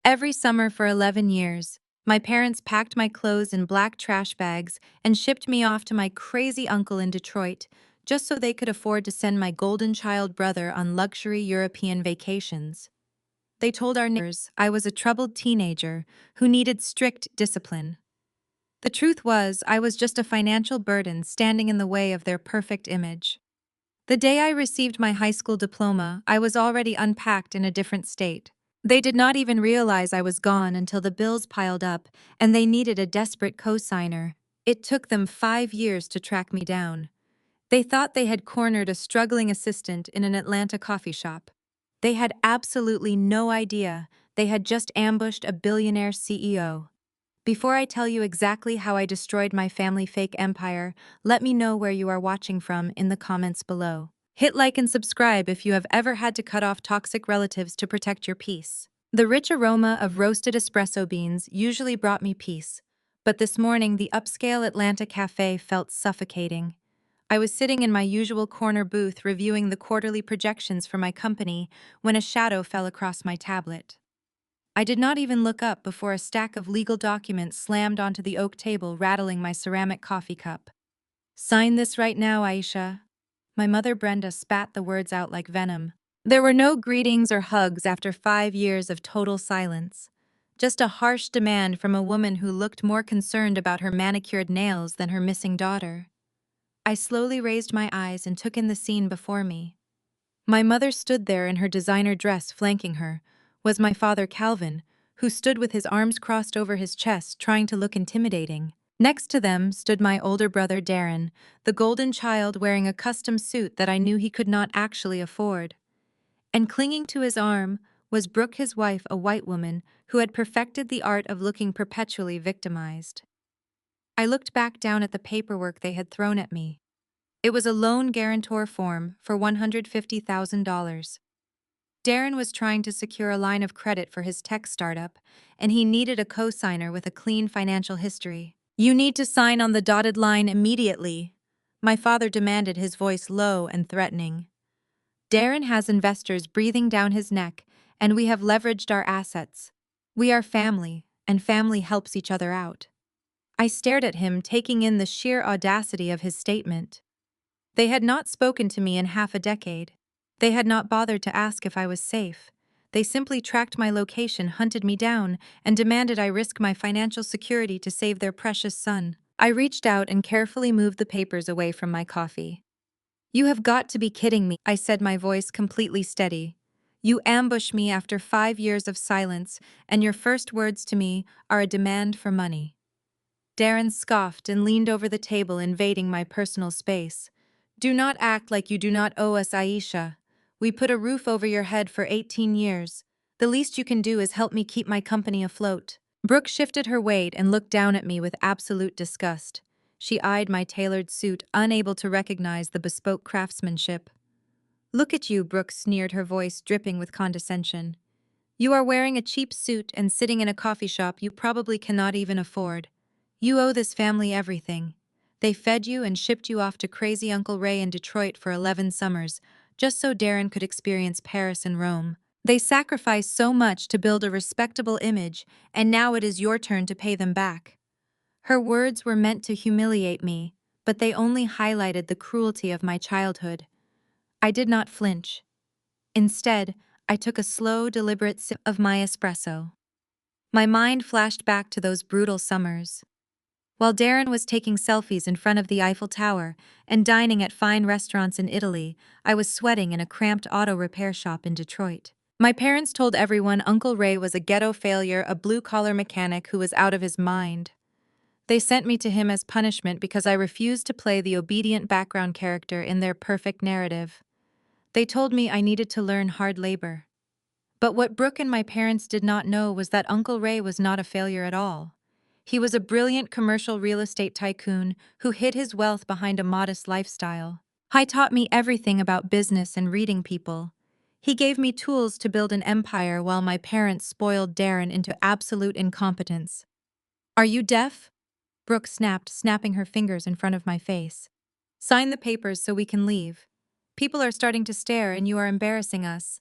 Every summer for 11 years, my parents packed my clothes in black trash bags and shipped me off to my crazy uncle in Detroit, just so they could afford to send my golden child brother on luxury European vacations. They told our neighbors I was a troubled teenager who needed strict discipline. The truth was, I was just a financial burden standing in the way of their perfect image. The day I received my high school diploma, I was already unpacked in a different state. They did not even realize I was gone until the bills piled up and they needed a desperate cosigner. It took them 5 years to track me down. They thought they had cornered a struggling assistant in an Atlanta coffee shop. They had absolutely no idea they had just ambushed a billionaire CEO. Before I tell you exactly how I destroyed my family fake empire, let me know where you are watching from in the comments below. Hit like and subscribe if you have ever had to cut off toxic relatives to protect your peace. The rich aroma of roasted espresso beans usually brought me peace, but this morning the upscale Atlanta cafe felt suffocating. I was sitting in my usual corner booth reviewing the quarterly projections for my company when a shadow fell across my tablet. I did not even look up before a stack of legal documents slammed onto the oak table, rattling my ceramic coffee cup. "Sign this right now, Aisha." My mother Brenda spat the words out like venom. There were no greetings or hugs after 5 years of total silence. Just a harsh demand from a woman who looked more concerned about her manicured nails than her missing daughter. I slowly raised my eyes and took in the scene before me. My mother stood there in her designer dress. Flanking her was my father Calvin, who stood with his arms crossed over his chest, trying to look intimidating. Next to them stood my older brother Darren, the golden child wearing a custom suit that I knew he could not actually afford. And clinging to his arm was Brooke, his wife, a white woman who had perfected the art of looking perpetually victimized. I looked back down at the paperwork they had thrown at me. It was a loan guarantor form for $150,000. Darren was trying to secure a line of credit for his tech startup, and he needed a cosigner with a clean financial history. "You need to sign on the dotted line immediately," my father demanded, his voice low and threatening. "Darren has investors breathing down his neck, and we have leveraged our assets. We are family, and family helps each other out." I stared at him, taking in the sheer audacity of his statement. They had not spoken to me in half a decade. They had not bothered to ask if I was safe. They simply tracked my location, hunted me down, and demanded I risk my financial security to save their precious son. I reached out and carefully moved the papers away from my coffee. "You have got to be kidding me," I said, my voice completely steady. "You ambush me after 5 years of silence, and your first words to me are a demand for money." Darren scoffed and leaned over the table, invading my personal space. "Do not act like you do not owe us, Aisha. We put a roof over your head for 18 years. The least you can do is help me keep my company afloat." Brooke shifted her weight and looked down at me with absolute disgust. She eyed my tailored suit, unable to recognize the bespoke craftsmanship. "Look at you," Brooke sneered, her voice dripping with condescension. "You are wearing a cheap suit and sitting in a coffee shop you probably cannot even afford. You owe this family everything. They fed you and shipped you off to crazy Uncle Ray in Detroit for 11 summers, just so Darren could experience Paris and Rome. They sacrificed so much to build a respectable image, and now it is your turn to pay them back." Her words were meant to humiliate me, but they only highlighted the cruelty of my childhood. I did not flinch. Instead, I took a slow, deliberate sip of my espresso. My mind flashed back to those brutal summers. While Darren was taking selfies in front of the Eiffel Tower and dining at fine restaurants in Italy, I was sweating in a cramped auto repair shop in Detroit. My parents told everyone Uncle Ray was a ghetto failure, a blue-collar mechanic who was out of his mind. They sent me to him as punishment because I refused to play the obedient background character in their perfect narrative. They told me I needed to learn hard labor. But what Brooke and my parents did not know was that Uncle Ray was not a failure at all. He was a brilliant commercial real estate tycoon who hid his wealth behind a modest lifestyle. He taught me everything about business and reading people. He gave me tools to build an empire while my parents spoiled Darren into absolute incompetence. "Are you deaf?" Brooke snapped, snapping her fingers in front of my face. "Sign the papers so we can leave. People are starting to stare and you are embarrassing us."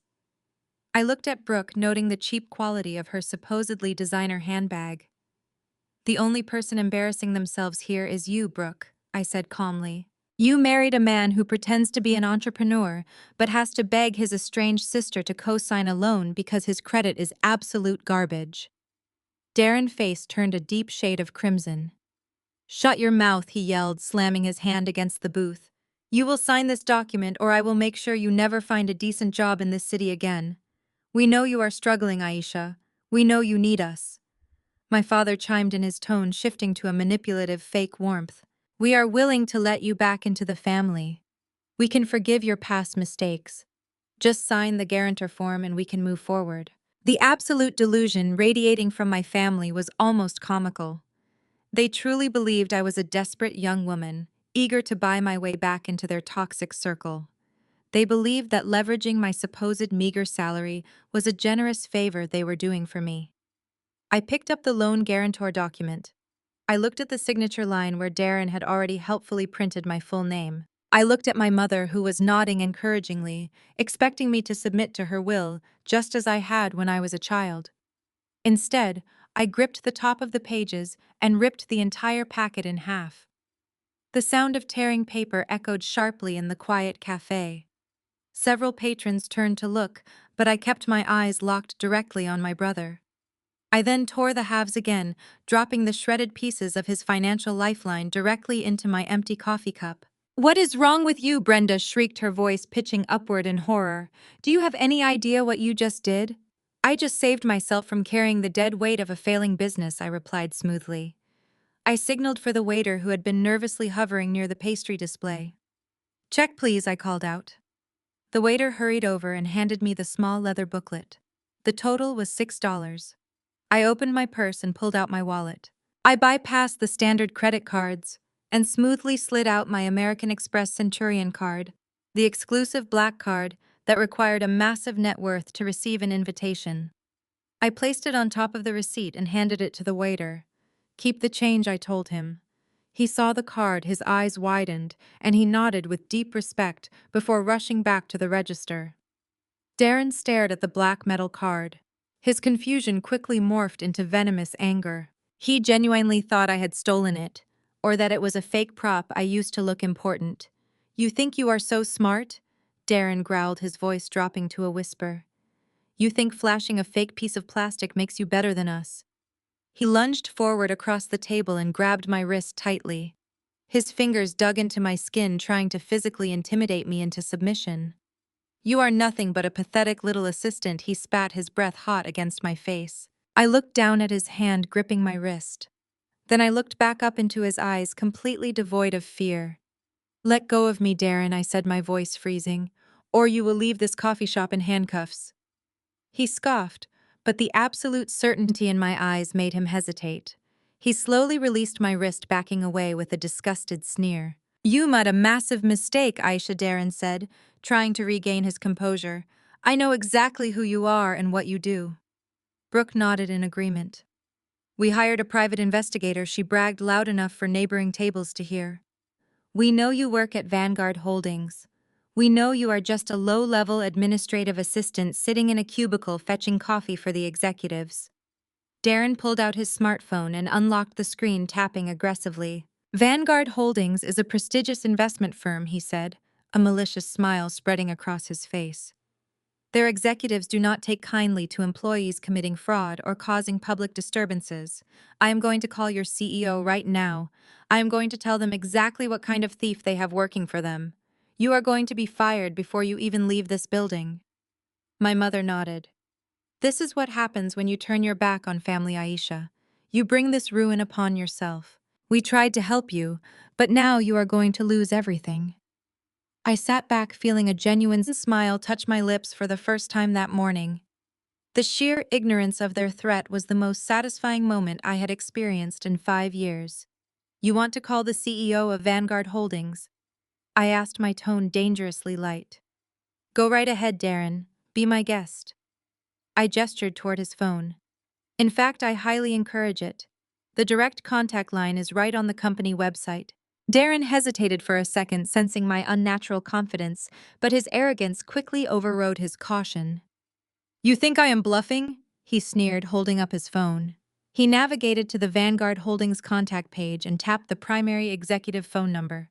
I looked at Brooke, noting the cheap quality of her supposedly designer handbag. The only person embarrassing themselves here is you, Brooke, I said calmly. You married a man who pretends to be an entrepreneur, but has to beg his estranged sister to co-sign a loan because his credit is absolute garbage. Darren's face turned a deep shade of crimson. Shut your mouth, he yelled, slamming his hand against the booth. You will sign this document or I will make sure you never find a decent job in this city again. We know you are struggling, Aisha. We know you need us. My father chimed in, his tone shifting to a manipulative fake warmth. We are willing to let you back into the family. We can forgive your past mistakes. Just sign the guarantor form and we can move forward. The absolute delusion radiating from my family was almost comical. They truly believed I was a desperate young woman, eager to buy my way back into their toxic circle. They believed that leveraging my supposed meager salary was a generous favor they were doing for me. I picked up the loan guarantor document. I looked at the signature line where Darren had already helpfully printed my full name. I looked at my mother, who was nodding encouragingly, expecting me to submit to her will, just as I had when I was a child. Instead, I gripped the top of the pages and ripped the entire packet in half. The sound of tearing paper echoed sharply in the quiet cafe. Several patrons turned to look, but I kept my eyes locked directly on my brother. I then tore the halves again, dropping the shredded pieces of his financial lifeline directly into my empty coffee cup. What is wrong with you, Brenda? Shrieked, her voice pitching upward in horror. Do you have any idea what you just did? I just saved myself from carrying the dead weight of a failing business, I replied smoothly. I signaled for the waiter, who had been nervously hovering near the pastry display. Check, please, I called out. The waiter hurried over and handed me the small leather booklet. The total was $6. I opened my purse and pulled out my wallet. I bypassed the standard credit cards and smoothly slid out my American Express Centurion card, the exclusive black card that required a massive net worth to receive an invitation. I placed it on top of the receipt and handed it to the waiter. Keep the change, I told him. He saw the card, his eyes widened, and he nodded with deep respect before rushing back to the register. Darren stared at the black metal card. His confusion quickly morphed into venomous anger. He genuinely thought I had stolen it, or that it was a fake prop I used to look important. You think you are so smart? Darren growled, his voice dropping to a whisper. You think flashing a fake piece of plastic makes you better than us? He lunged forward across the table and grabbed my wrist tightly. His fingers dug into my skin, trying to physically intimidate me into submission. You are nothing but a pathetic little assistant, he spat, his breath hot against my face. I looked down at his hand gripping my wrist. Then I looked back up into his eyes, completely devoid of fear. Let go of me, Darren, I said, my voice freezing, or you will leave this coffee shop in handcuffs. He scoffed, but the absolute certainty in my eyes made him hesitate. He slowly released my wrist, backing away with a disgusted sneer. You made a massive mistake, Aisha, Darren said, trying to regain his composure. I know exactly who you are and what you do. Brooke nodded in agreement. We hired a private investigator, she bragged loud enough for neighboring tables to hear. We know you work at Vanguard Holdings. We know you are just a low-level administrative assistant sitting in a cubicle fetching coffee for the executives. Darren pulled out his smartphone and unlocked the screen, tapping aggressively. Vanguard Holdings is a prestigious investment firm, he said, a malicious smile spreading across his face. Their executives do not take kindly to employees committing fraud or causing public disturbances. I am going to call your CEO right now. I am going to tell them exactly what kind of thief they have working for them. You are going to be fired before you even leave this building. My mother nodded. This is what happens when you turn your back on family, Aisha. You bring this ruin upon yourself. We tried to help you, but now you are going to lose everything. I sat back, feeling a genuine smile touch my lips for the first time that morning. The sheer ignorance of their threat was the most satisfying moment I had experienced in 5 years. You want to call the CEO of Vanguard Holdings? I asked, my tone dangerously light. Go right ahead, Darren. Be my guest. I gestured toward his phone. In fact, I highly encourage it. The direct contact line is right on the company website. Darren hesitated for a second, sensing my unnatural confidence, but his arrogance quickly overrode his caution. You think I am bluffing? He sneered, holding up his phone. He navigated to the Vanguard Holdings contact page and tapped the primary executive phone number.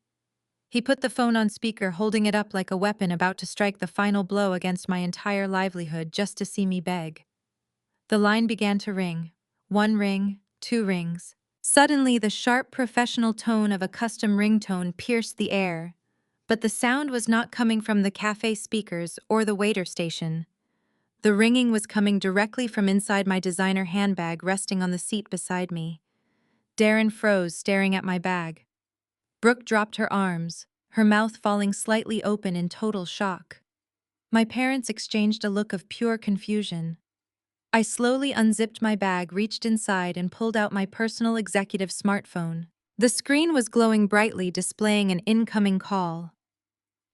He put the phone on speaker, holding it up like a weapon about to strike the final blow against my entire livelihood just to see me beg. The line began to ring. One ring, two rings. Suddenly, the sharp professional tone of a custom ringtone pierced the air. But the sound was not coming from the cafe speakers or the waiter station. The ringing was coming directly from inside my designer handbag resting on the seat beside me. Darren froze, staring at my bag. Brooke dropped her arms, her mouth falling slightly open in total shock. My parents exchanged a look of pure confusion. I slowly unzipped my bag, reached inside, and pulled out my personal executive smartphone. The screen was glowing brightly, displaying an incoming call.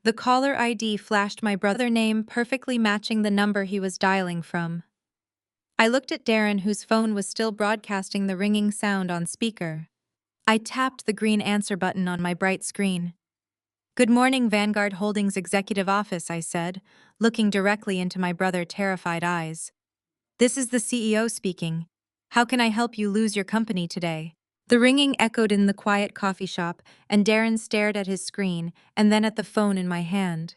The caller ID flashed my brother's name, perfectly matching the number he was dialing from. I looked at Darren, whose phone was still broadcasting the ringing sound on speaker. I tapped the green answer button on my bright screen. "Good morning, Vanguard Holdings Executive Office," I said, looking directly into my brother's terrified eyes. "This is the CEO speaking. How can I help you lose your company today?" The ringing echoed in the quiet coffee shop, and Darren stared at his screen and then at the phone in my hand.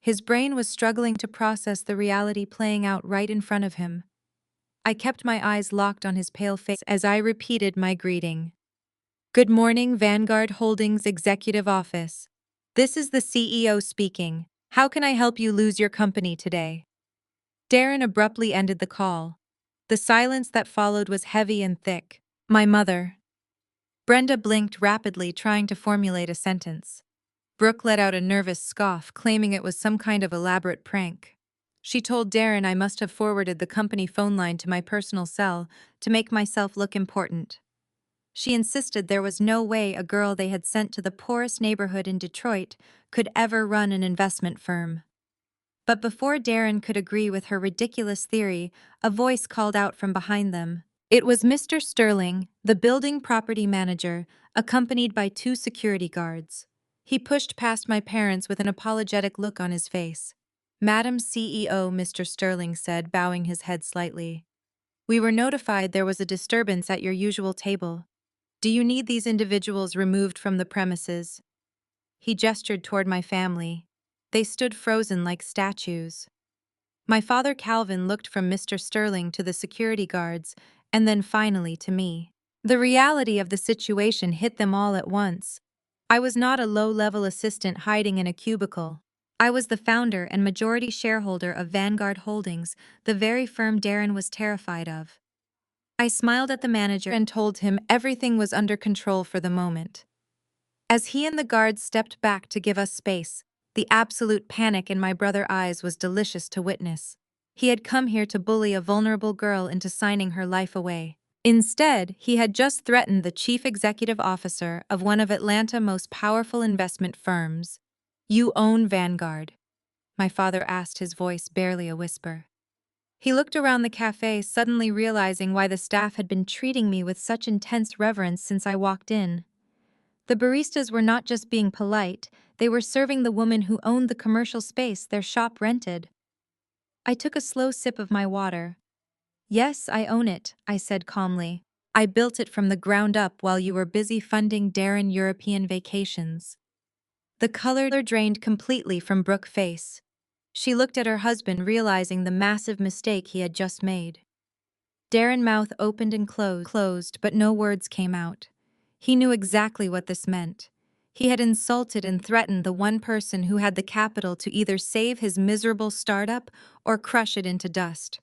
His brain was struggling to process the reality playing out right in front of him. I kept my eyes locked on his pale face as I repeated my greeting. "Good morning, Vanguard Holdings Executive Office. This is the CEO speaking. How can I help you lose your company today?" Darren abruptly ended the call. The silence that followed was heavy and thick. "My mother." Brenda blinked rapidly, trying to formulate a sentence. Brooke let out a nervous scoff, claiming it was some kind of elaborate prank. She told Darren I must have forwarded the company phone line to my personal cell to make myself look important. She insisted there was no way a girl they had sent to the poorest neighborhood in Detroit could ever run an investment firm. But before Darren could agree with her ridiculous theory, a voice called out from behind them. It was Mr. Sterling, the building property manager, accompanied by two security guards. He pushed past my parents with an apologetic look on his face. "Madam CEO," Mr. Sterling said, bowing his head slightly. "We were notified there was a disturbance at your usual table. Do you need these individuals removed from the premises?" He gestured toward my family. They stood frozen like statues. My father Calvin looked from Mr. Sterling to the security guards, and then finally to me. The reality of the situation hit them all at once. I was not a low-level assistant hiding in a cubicle. I was the founder and majority shareholder of Vanguard Holdings, the very firm Darren was terrified of. I smiled at the manager and told him everything was under control for the moment. As he and the guards stepped back to give us space, the absolute panic in my brother's eyes was delicious to witness. He had come here to bully a vulnerable girl into signing her life away. Instead, he had just threatened the chief executive officer of one of Atlanta's most powerful investment firms. "You own Vanguard?" my father asked, his voice barely a whisper. He looked around the cafe, suddenly realizing why the staff had been treating me with such intense reverence since I walked in. The baristas were not just being polite, they were serving the woman who owned the commercial space their shop rented. I took a slow sip of my water. "Yes, I own it," I said calmly. "I built it from the ground up while you were busy funding Darren European vacations." The color drained completely from Brooke's face. She looked at her husband, realizing the massive mistake he had just made. Darren's mouth opened and closed, but no words came out. He knew exactly what this meant. He had insulted and threatened the one person who had the capital to either save his miserable startup or crush it into dust.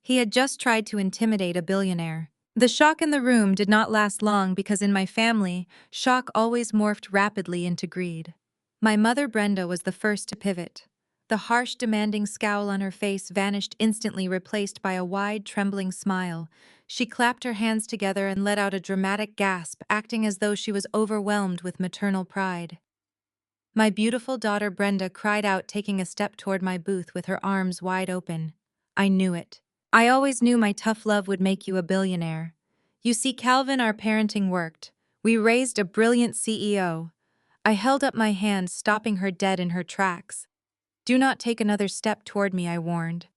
He had just tried to intimidate a billionaire. The shock in the room did not last long because in my family, shock always morphed rapidly into greed. My mother Brenda was the first to pivot. The harsh, demanding scowl on her face vanished instantly, replaced by a wide, trembling smile. She clapped her hands together and let out a dramatic gasp, acting as though she was overwhelmed with maternal pride. My beautiful daughter Brenda cried out, taking a step toward my booth with her arms wide open. "I knew it. I always knew my tough love would make you a billionaire. You see, Calvin, our parenting worked. We raised a brilliant CEO." I held up my hand, stopping her dead in her tracks. "Do not take another step toward me," I warned.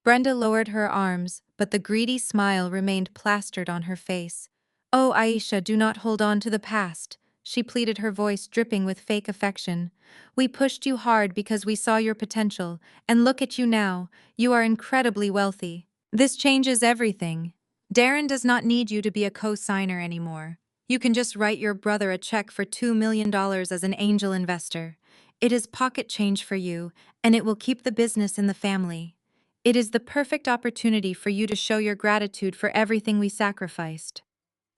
Brenda lowered her arms, but the greedy smile remained plastered on her face. "Oh, Aisha, do not hold on to the past," she pleaded, her voice dripping with fake affection. "We pushed you hard because we saw your potential, and look at you now, you are incredibly wealthy. This changes everything. Darren does not need you to be a co-signer anymore. You can just write your brother a check for $2 million as an angel investor. It is pocket change for you, and it will keep the business in the family. It is the perfect opportunity for you to show your gratitude for everything we sacrificed."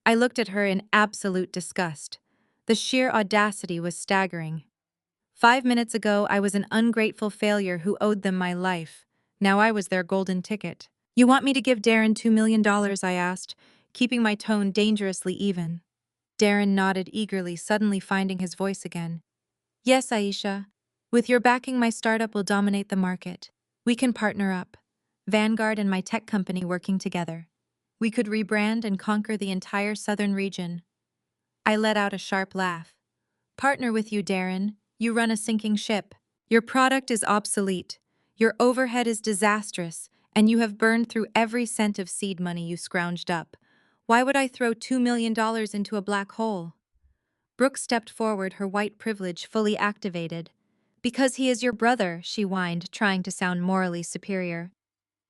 I looked at her in absolute disgust. The sheer audacity was staggering. 5 minutes ago, I was an ungrateful failure who owed them my life. Now I was their golden ticket. "You want me to give Darren $2 million?" I asked, keeping my tone dangerously even. Darren nodded eagerly, suddenly finding his voice again. "Yes, Aisha. With your backing, my startup will dominate the market. We can partner up. Vanguard and my tech company working together. We could rebrand and conquer the entire southern region." I let out a sharp laugh. "Partner with you, Darren. You run a sinking ship. Your product is obsolete. Your overhead is disastrous, and you have burned through every cent of seed money you scrounged up. Why would I throw $2 million into a black hole?" Brooke stepped forward, her white privilege fully activated. "Because he is your brother," she whined, trying to sound morally superior.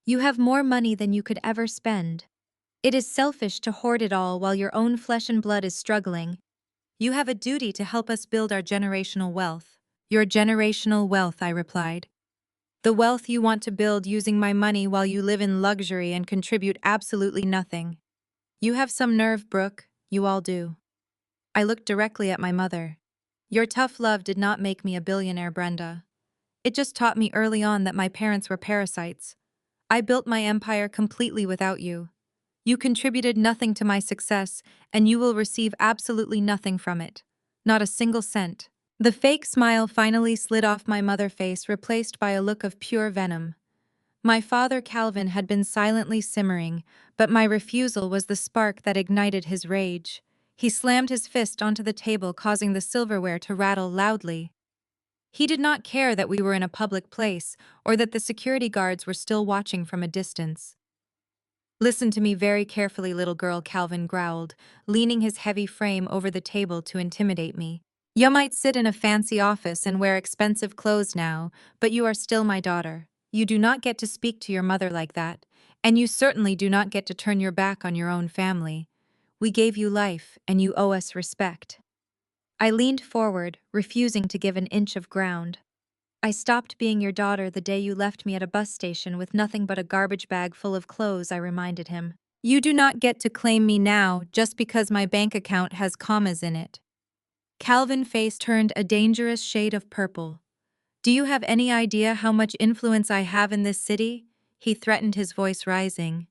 "You have more money than you could ever spend. It is selfish to hoard it all while your own flesh and blood is struggling. You have a duty to help us build our generational wealth." "Your generational wealth," I replied. "The wealth you want to build using my money while you live in luxury and contribute absolutely nothing. You have some nerve, Brooke. You all do." I looked directly at my mother. "Your tough love did not make me a billionaire, Brenda. It just taught me early on that my parents were parasites. I built my empire completely without you. You contributed nothing to my success, and you will receive absolutely nothing from it. Not a single cent." The fake smile finally slid off my mother's face, replaced by a look of pure venom. My father Calvin had been silently simmering, but my refusal was the spark that ignited his rage. He slammed his fist onto the table, causing the silverware to rattle loudly. He did not care that we were in a public place or that the security guards were still watching from a distance. "Listen to me very carefully, little girl," Calvin growled, leaning his heavy frame over the table to intimidate me. "You might sit in a fancy office and wear expensive clothes now, but you are still my daughter. You do not get to speak to your mother like that, and you certainly do not get to turn your back on your own family. We gave you life, and you owe us respect." I leaned forward, refusing to give an inch of ground. "I stopped being your daughter the day you left me at a bus station with nothing but a garbage bag full of clothes," I reminded him. "You do not get to claim me now just because my bank account has commas in it." Calvin's face turned a dangerous shade of purple. "Do you have any idea how much influence I have in this city?" he threatened, his voice rising.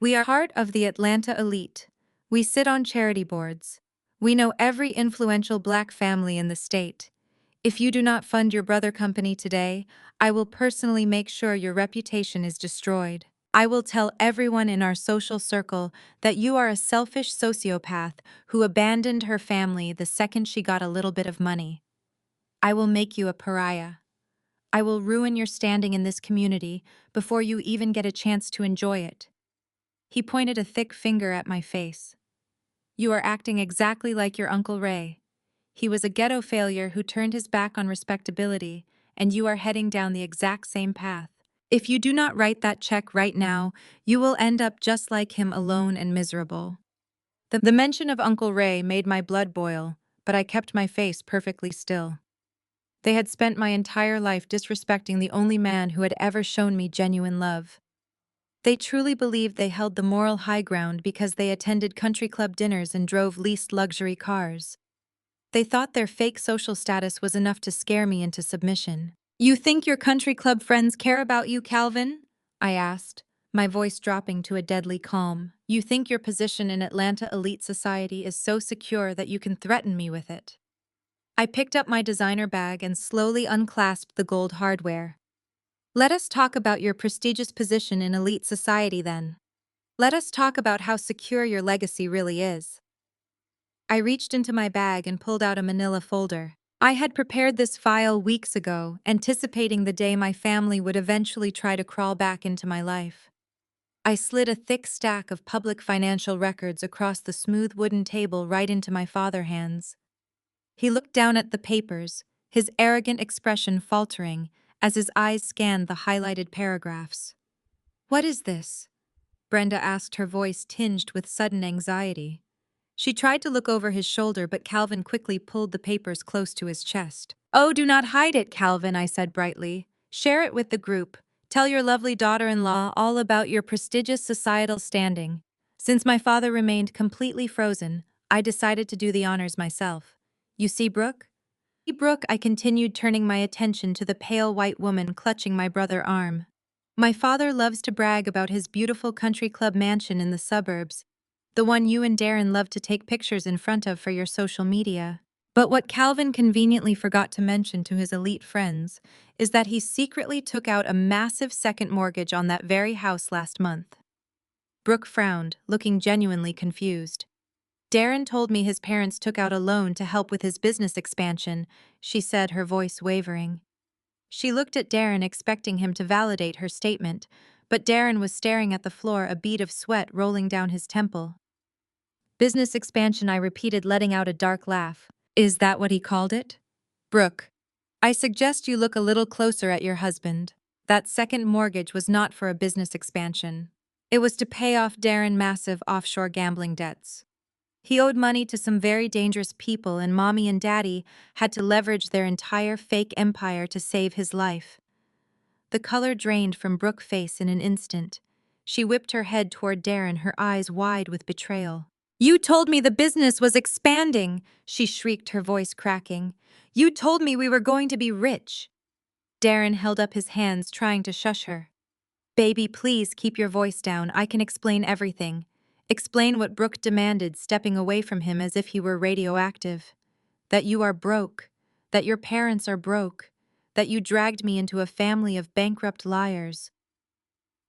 "We are part of the Atlanta elite. We sit on charity boards. We know every influential black family in the state. If you do not fund your brother company today, I will personally make sure your reputation is destroyed. I will tell everyone in our social circle that you are a selfish sociopath who abandoned her family the second she got a little bit of money. I will make you a pariah. I will ruin your standing in this community before you even get a chance to enjoy it." He pointed a thick finger at my face. "You are acting exactly like your Uncle Ray. He was a ghetto failure who turned his back on respectability, and you are heading down the exact same path. If you do not write that check right now, you will end up just like him, alone and miserable." The mention of Uncle Ray made my blood boil, but I kept my face perfectly still. They had spent my entire life disrespecting the only man who had ever shown me genuine love. They truly believed they held the moral high ground because they attended country club dinners and drove leased luxury cars. They thought their fake social status was enough to scare me into submission. "You think your country club friends care about you, Calvin?" I asked, my voice dropping to a deadly calm. "You think your position in Atlanta elite society is so secure that you can threaten me with it?" I picked up my designer bag and slowly unclasped the gold hardware. "Let us talk about your prestigious position in elite society then. Let us talk about how secure your legacy really is." I reached into my bag and pulled out a manila folder. I had prepared this file weeks ago, anticipating the day my family would eventually try to crawl back into my life. I slid a thick stack of public financial records across the smooth wooden table right into my father's hands. He looked down at the papers, his arrogant expression faltering as his eyes scanned the highlighted paragraphs. "What is this?" Brenda asked, her voice tinged with sudden anxiety. She tried to look over his shoulder, but Calvin quickly pulled the papers close to his chest. "Oh, do not hide it, Calvin," I said brightly. "Share it with the group. Tell your lovely daughter-in-law all about your prestigious societal standing." Since my father remained completely frozen, I decided to do the honors myself. "You see, Brooke?" "Brooke," I continued, turning my attention to the pale white woman clutching my brother's arm. "My father loves to brag about his beautiful country club mansion in the suburbs, the one you and Darren love to take pictures in front of for your social media. But what Calvin conveniently forgot to mention to his elite friends is that he secretly took out a massive second mortgage on that very house last month." Brooke frowned, looking genuinely confused. "Darren told me his parents took out a loan to help with his business expansion," she said, her voice wavering. She looked at Darren, expecting him to validate her statement, but Darren was staring at the floor, a bead of sweat rolling down his temple. "Business expansion," I repeated, letting out a dark laugh. "Is that what he called it?" "Brooke, I suggest you look a little closer at your husband. That second mortgage was not for a business expansion. It was to pay off Darren's massive offshore gambling debts. He owed money to some very dangerous people, and Mommy and Daddy had to leverage their entire fake empire to save his life." The color drained from Brooke's face in an instant. She whipped her head toward Darren, her eyes wide with betrayal. "You told me the business was expanding," she shrieked, her voice cracking. "You told me we were going to be rich." Darren held up his hands, trying to shush her. "Baby, please keep your voice down. I can explain everything." "Explain what?" Brooke demanded, stepping away from him as if he were radioactive. "That you are broke. That your parents are broke. That you dragged me into a family of bankrupt liars."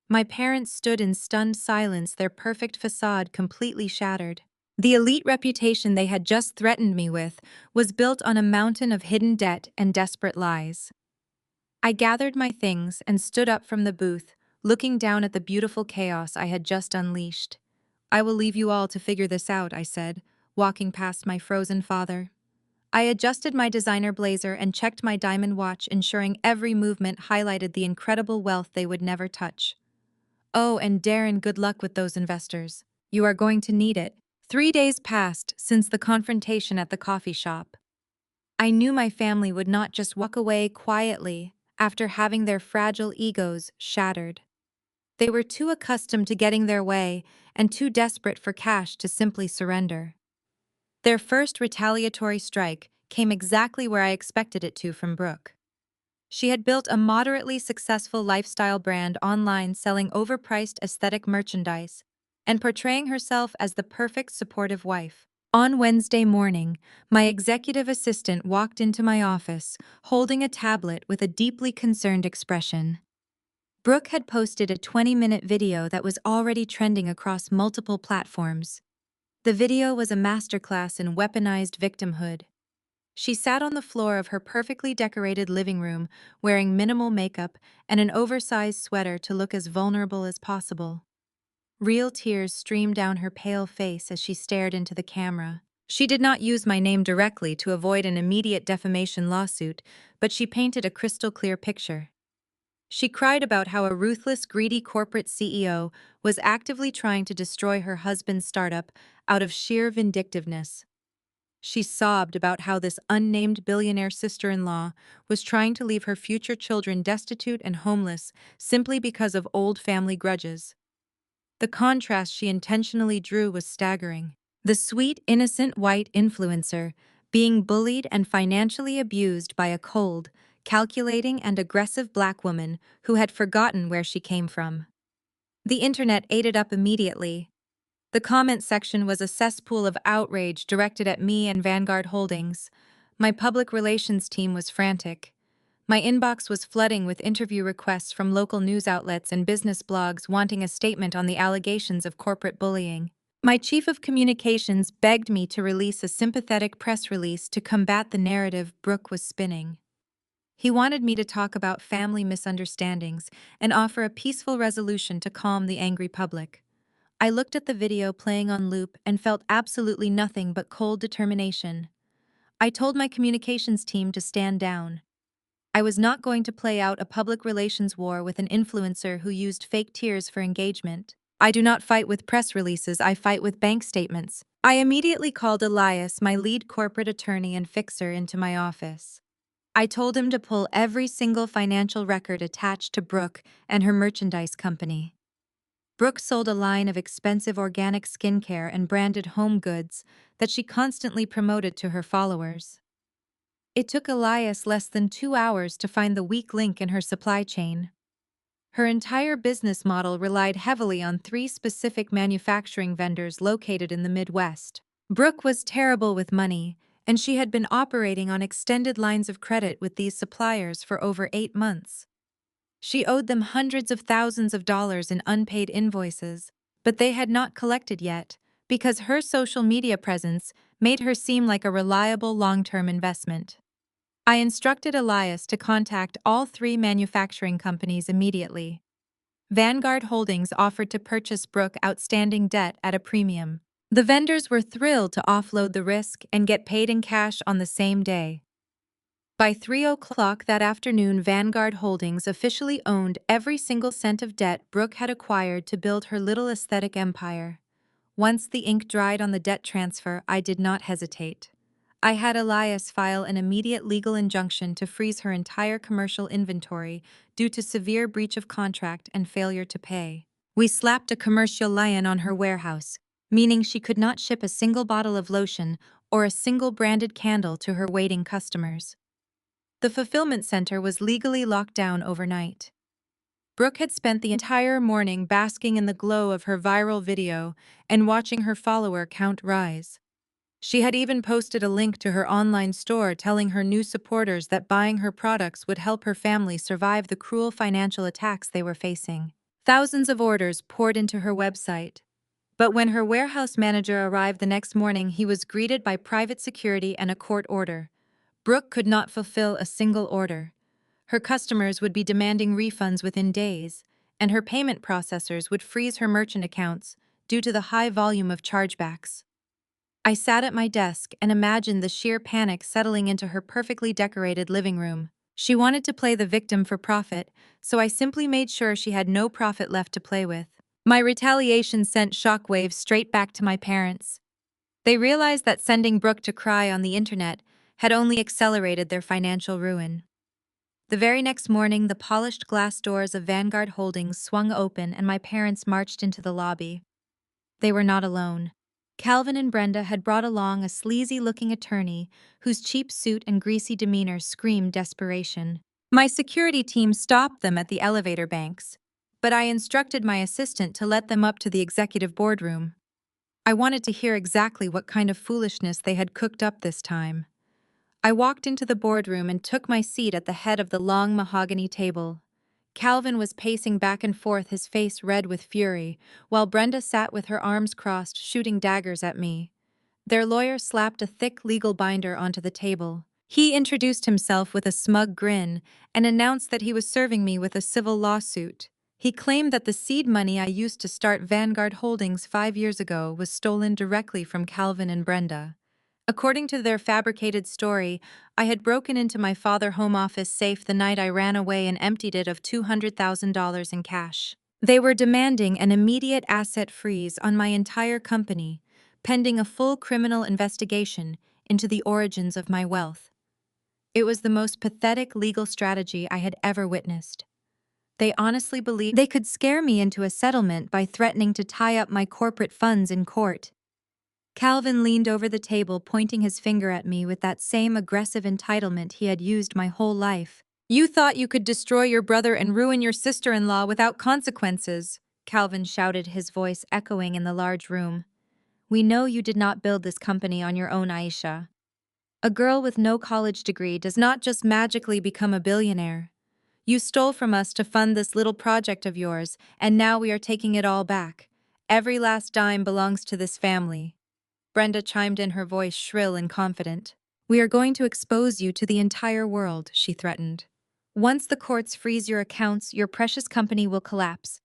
My parents stood in stunned silence, their perfect facade completely shattered. The elite reputation they had just threatened me with was built on a mountain of hidden debt and desperate lies. I gathered my things and stood up from the booth, looking down at the beautiful chaos I had just unleashed. "I will leave you all to figure this out," I said, walking past my frozen father. I adjusted my designer blazer and checked my diamond watch, ensuring every movement highlighted the incredible wealth they would never touch. "Oh, and Darren, good luck with those investors. You are going to need it." 3 days passed since the confrontation at the coffee shop. I knew my family would not just walk away quietly after having their fragile egos shattered. They were too accustomed to getting their way and too desperate for cash to simply surrender. Their first retaliatory strike came exactly where I expected it to from Brooke. She had built a moderately successful lifestyle brand online, selling overpriced aesthetic merchandise and portraying herself as the perfect supportive wife. On Wednesday morning, my executive assistant walked into my office, holding a tablet with a deeply concerned expression. Brooke had posted a 20-minute video that was already trending across multiple platforms. The video was a masterclass in weaponized victimhood. She sat on the floor of her perfectly decorated living room, wearing minimal makeup and an oversized sweater to look as vulnerable as possible. Real tears streamed down her pale face as she stared into the camera. She did not use my name directly to avoid an immediate defamation lawsuit, but she painted a crystal-clear picture. She cried about how a ruthless, greedy corporate CEO was actively trying to destroy her husband's startup out of sheer vindictiveness. She sobbed about how this unnamed billionaire sister-in-law was trying to leave her future children destitute and homeless simply because of old family grudges. The contrast she intentionally drew was staggering. The sweet, innocent white influencer being bullied and financially abused by a cold, calculating and aggressive black woman who had forgotten where she came from. The internet ate it up immediately. The comment section was a cesspool of outrage directed at me and Vanguard Holdings. My public relations team was frantic. My inbox was flooding with interview requests from local news outlets and business blogs wanting a statement on the allegations of corporate bullying. My chief of communications begged me to release a sympathetic press release to combat the narrative Brooke was spinning. He wanted me to talk about family misunderstandings and offer a peaceful resolution to calm the angry public. I looked at the video playing on loop and felt absolutely nothing but cold determination. I told my communications team to stand down. I was not going to play out a public relations war with an influencer who used fake tears for engagement. I do not fight with press releases, I fight with bank statements. I immediately called Elias, my lead corporate attorney and fixer, into my office. I told him to pull every single financial record attached to Brooke and her merchandise company. Brooke sold a line of expensive organic skincare and branded home goods that she constantly promoted to her followers. It took Elias less than 2 hours to find the weak link in her supply chain. Her entire business model relied heavily on 3 specific manufacturing vendors located in the Midwest. Brooke was terrible with money, and she had been operating on extended lines of credit with these suppliers for over 8 months. She owed them hundreds of thousands of dollars in unpaid invoices, but they had not collected yet, because her social media presence made her seem like a reliable long-term investment. I instructed Elias to contact all 3 manufacturing companies immediately. Vanguard Holdings offered to purchase Brooke outstanding debt at a premium. The vendors were thrilled to offload the risk and get paid in cash on the same day. By 3 o'clock that afternoon, Vanguard Holdings officially owned every single cent of debt Brooke had acquired to build her little aesthetic empire. Once the ink dried on the debt transfer, I did not hesitate. I had Elias file an immediate legal injunction to freeze her entire commercial inventory due to severe breach of contract and failure to pay. We slapped a commercial lion on her warehouse, meaning she could not ship a single bottle of lotion or a single branded candle to her waiting customers. The fulfillment center was legally locked down overnight. Brooke had spent the entire morning basking in the glow of her viral video and watching her follower count rise. She had even posted a link to her online store telling her new supporters that buying her products would help her family survive the cruel financial attacks they were facing. Thousands of orders poured into her website. But when her warehouse manager arrived the next morning, he was greeted by private security and a court order. Brooke could not fulfill a single order. Her customers would be demanding refunds within days, and her payment processors would freeze her merchant accounts due to the high volume of chargebacks. I sat at my desk and imagined the sheer panic settling into her perfectly decorated living room. She wanted to play the victim for profit, so I simply made sure she had no profit left to play with. My retaliation sent shockwaves straight back to my parents. They realized that sending Brooke to cry on the internet had only accelerated their financial ruin. The very next morning, the polished glass doors of Vanguard Holdings swung open and my parents marched into the lobby. They were not alone. Calvin and Brenda had brought along a sleazy-looking attorney whose cheap suit and greasy demeanor screamed desperation. My security team stopped them at the elevator banks, but I instructed my assistant to let them up to the executive boardroom. I wanted to hear exactly what kind of foolishness they had cooked up this time. I walked into the boardroom and took my seat at the head of the long mahogany table. Calvin was pacing back and forth, his face red with fury, while Brenda sat with her arms crossed, shooting daggers at me. Their lawyer slapped a thick legal binder onto the table. He introduced himself with a smug grin and announced that he was serving me with a civil lawsuit. He claimed that the seed money I used to start Vanguard Holdings 5 years ago was stolen directly from Calvin and Brenda. According to their fabricated story, I had broken into my father's home office safe the night I ran away and emptied it of $200,000 in cash. They were demanding an immediate asset freeze on my entire company, pending a full criminal investigation into the origins of my wealth. It was the most pathetic legal strategy I had ever witnessed. They honestly believed they could scare me into a settlement by threatening to tie up my corporate funds in court. Calvin leaned over the table, pointing his finger at me with that same aggressive entitlement he had used my whole life. "You thought you could destroy your brother and ruin your sister-in-law without consequences," Calvin shouted, his voice echoing in the large room. "We know you did not build this company on your own, Aisha. A girl with no college degree does not just magically become a billionaire. You stole from us to fund this little project of yours, and now we are taking it all back. Every last dime belongs to this family. Brenda chimed in, her voice shrill and confident. We are going to expose you to the entire world, she threatened. Once the courts freeze your accounts, your precious company will collapse.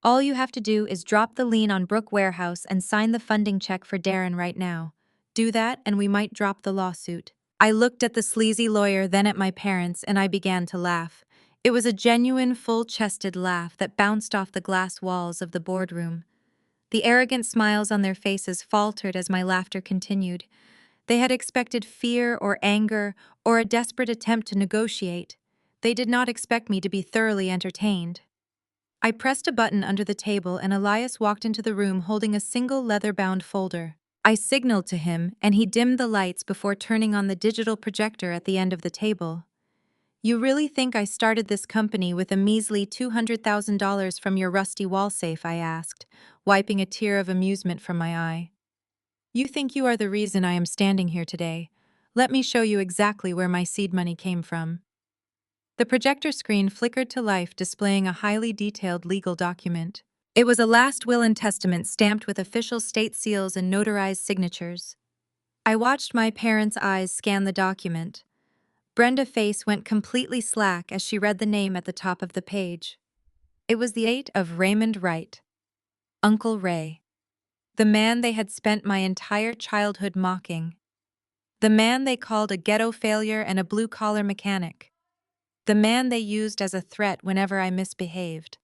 All you have to do is drop the lien on Brook Warehouse and sign the funding check for Darren right now. Do that, and we might drop the lawsuit. I looked at the sleazy lawyer, then at my parents, and I began to laugh. It was a genuine, full-chested laugh that bounced off the glass walls of the boardroom. The arrogant smiles on their faces faltered as my laughter continued. They had expected fear or anger or a desperate attempt to negotiate. They did not expect me to be thoroughly entertained. I pressed a button under the table and Elias walked into the room holding a single leather-bound folder. I signaled to him and he dimmed the lights before turning on the digital projector at the end of the table. You really think I started this company with a measly $200,000 from your rusty wall safe? I asked, wiping a tear of amusement from my eye. You think you are the reason I am standing here today. Let me show you exactly where my seed money came from. The projector screen flickered to life, displaying a highly detailed legal document. It was a last will and testament stamped with official state seals and notarized signatures. I watched my parents' eyes scan the document. Brenda's face went completely slack as she read the name at the top of the page. It was the date of Raymond Wright, Uncle Ray. The man they had spent my entire childhood mocking. The man they called a ghetto failure and a blue-collar mechanic. The man they used as a threat whenever I misbehaved.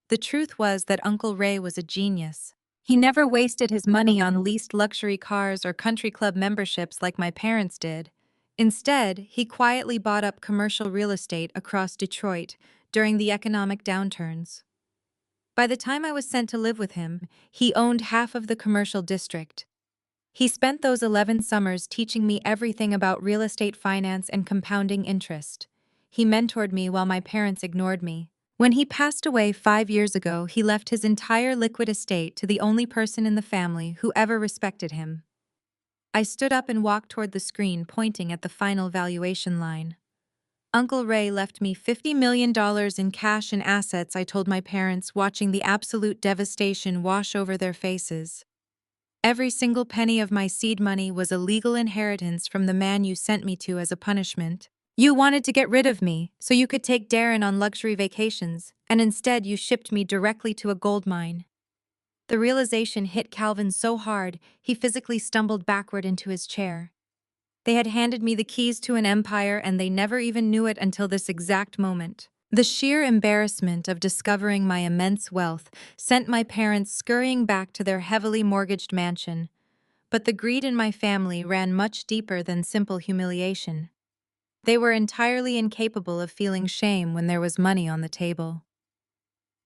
The truth was that Uncle Ray was a genius. He never wasted his money on leased luxury cars or country club memberships like my parents did. Instead, he quietly bought up commercial real estate across Detroit during the economic downturns. By the time I was sent to live with him, he owned half of the commercial district. He spent those 11 summers teaching me everything about real estate finance and compounding interest. He mentored me while my parents ignored me. When he passed away 5 years ago, he left his entire liquid estate to the only person in the family who ever respected him. I stood up and walked toward the screen, pointing at the final valuation line. Uncle Ray left me $50 million in cash and assets, I told my parents, watching the absolute devastation wash over their faces. Every single penny of my seed money was a legal inheritance from the man you sent me to as a punishment. You wanted to get rid of me so you could take Darren on luxury vacations, and instead you shipped me directly to a gold mine. The realization hit Calvin so hard, he physically stumbled backward into his chair. They had handed me the keys to an empire and they never even knew it until this exact moment. The sheer embarrassment of discovering my immense wealth sent my parents scurrying back to their heavily mortgaged mansion. But the greed in my family ran much deeper than simple humiliation. They were entirely incapable of feeling shame when there was money on the table.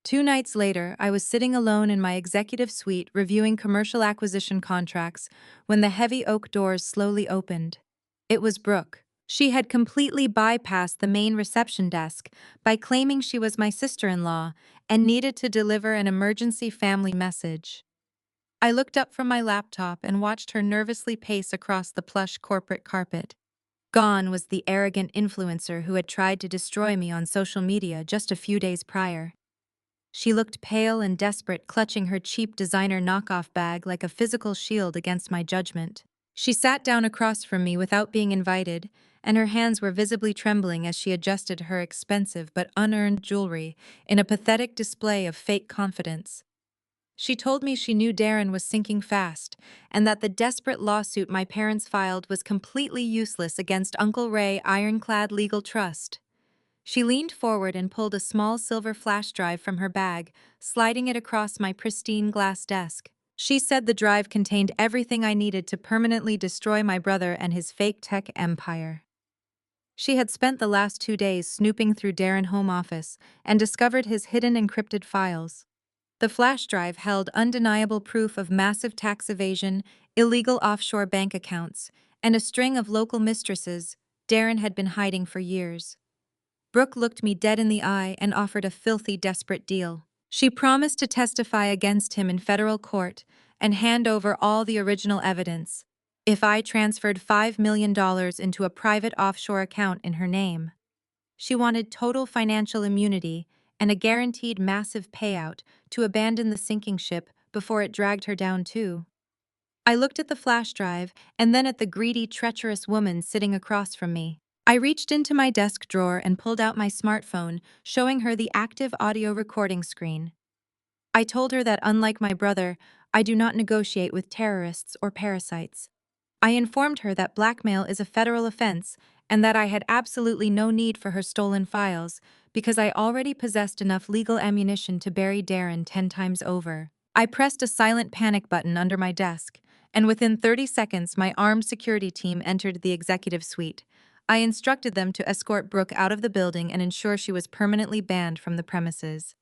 2 nights later, I was sitting alone in my executive suite reviewing commercial acquisition contracts when the heavy oak doors slowly opened. It was Brooke. She had completely bypassed the main reception desk by claiming she was my sister-in-law and needed to deliver an emergency family message. I looked up from my laptop and watched her nervously pace across the plush corporate carpet. Gone was the arrogant influencer who had tried to destroy me on social media just a few days prior. She looked pale and desperate, clutching her cheap designer knockoff bag like a physical shield against my judgment. She sat down across from me without being invited, and her hands were visibly trembling as she adjusted her expensive but unearned jewelry in a pathetic display of fake confidence. She told me she knew Darren was sinking fast, and that the desperate lawsuit my parents filed was completely useless against Uncle Ray Ironclad Legal Trust. She leaned forward and pulled a small silver flash drive from her bag, sliding it across my pristine glass desk. She said the drive contained everything I needed to permanently destroy my brother and his fake tech empire. She had spent the last 2 days snooping through Darren's home office and discovered his hidden encrypted files. The flash drive held undeniable proof of massive tax evasion, illegal offshore bank accounts, and a string of local mistresses Darren had been hiding for years. Brooke looked me dead in the eye and offered a filthy, desperate deal. She promised to testify against him in federal court and hand over all the original evidence if I transferred $5 million into a private offshore account in her name. She wanted total financial immunity and a guaranteed massive payout to abandon the sinking ship before it dragged her down too. I looked at the flash drive and then at the greedy, treacherous woman sitting across from me. I reached into my desk drawer and pulled out my smartphone, showing her the active audio recording screen. I told her that unlike my brother, I do not negotiate with terrorists or parasites. I informed her that blackmail is a federal offense and that I had absolutely no need for her stolen files because I already possessed enough legal ammunition to bury Darren 10 times over. I pressed a silent panic button under my desk, and within 30 seconds my armed security team entered the executive suite. I instructed them to escort Brooke out of the building and ensure she was permanently banned from the premises.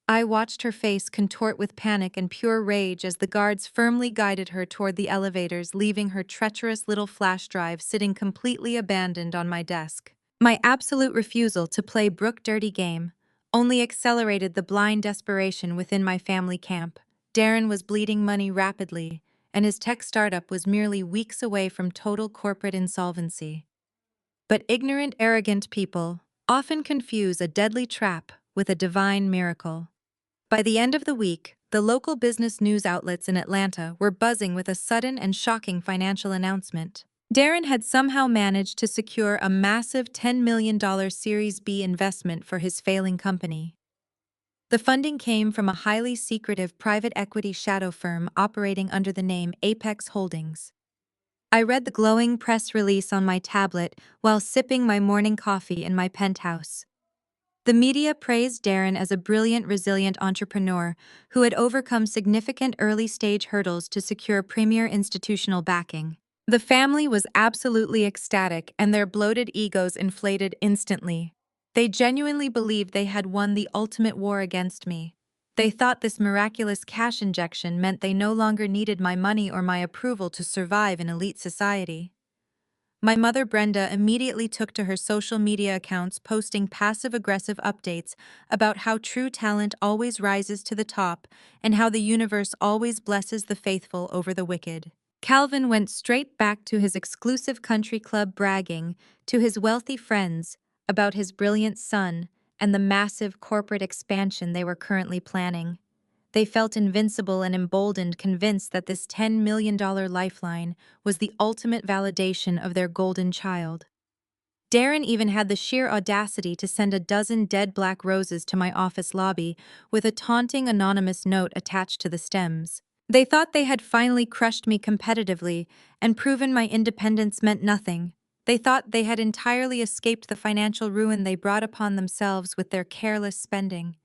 I watched her face contort with panic and pure rage as the guards firmly guided her toward the elevators, leaving her treacherous little flash drive sitting completely abandoned on my desk. My absolute refusal to play Brooke dirty game only accelerated the blind desperation within my family camp. Darren was bleeding money rapidly, and his tech startup was merely weeks away from total corporate insolvency. But ignorant, arrogant people often confuse a deadly trap with a divine miracle. By the end of the week, the local business news outlets in Atlanta were buzzing with a sudden and shocking financial announcement. Darren had somehow managed to secure a massive $10 million Series B investment for his failing company. The funding came from a highly secretive private equity shadow firm operating under the name Apex Holdings. I read the glowing press release on my tablet while sipping my morning coffee in my penthouse. The media praised Darren as a brilliant, resilient entrepreneur who had overcome significant early-stage hurdles to secure premier institutional backing. The family was absolutely ecstatic, and their bloated egos inflated instantly. They genuinely believed they had won the ultimate war against me. They thought this miraculous cash injection meant they no longer needed my money or my approval to survive in elite society. My mother, Brenda, immediately took to her social media accounts, posting passive-aggressive updates about how true talent always rises to the top and how the universe always blesses the faithful over the wicked. Calvin went straight back to his exclusive country club, bragging to his wealthy friends about his brilliant son and the massive corporate expansion they were currently planning. They felt invincible and emboldened, convinced that this $10 million lifeline was the ultimate validation of their golden child. Darren even had the sheer audacity to send a dozen dead black roses to my office lobby with a taunting anonymous note attached to the stems. They thought they had finally crushed me competitively and proven my independence meant nothing. They thought they had entirely escaped the financial ruin they brought upon themselves with their careless spending.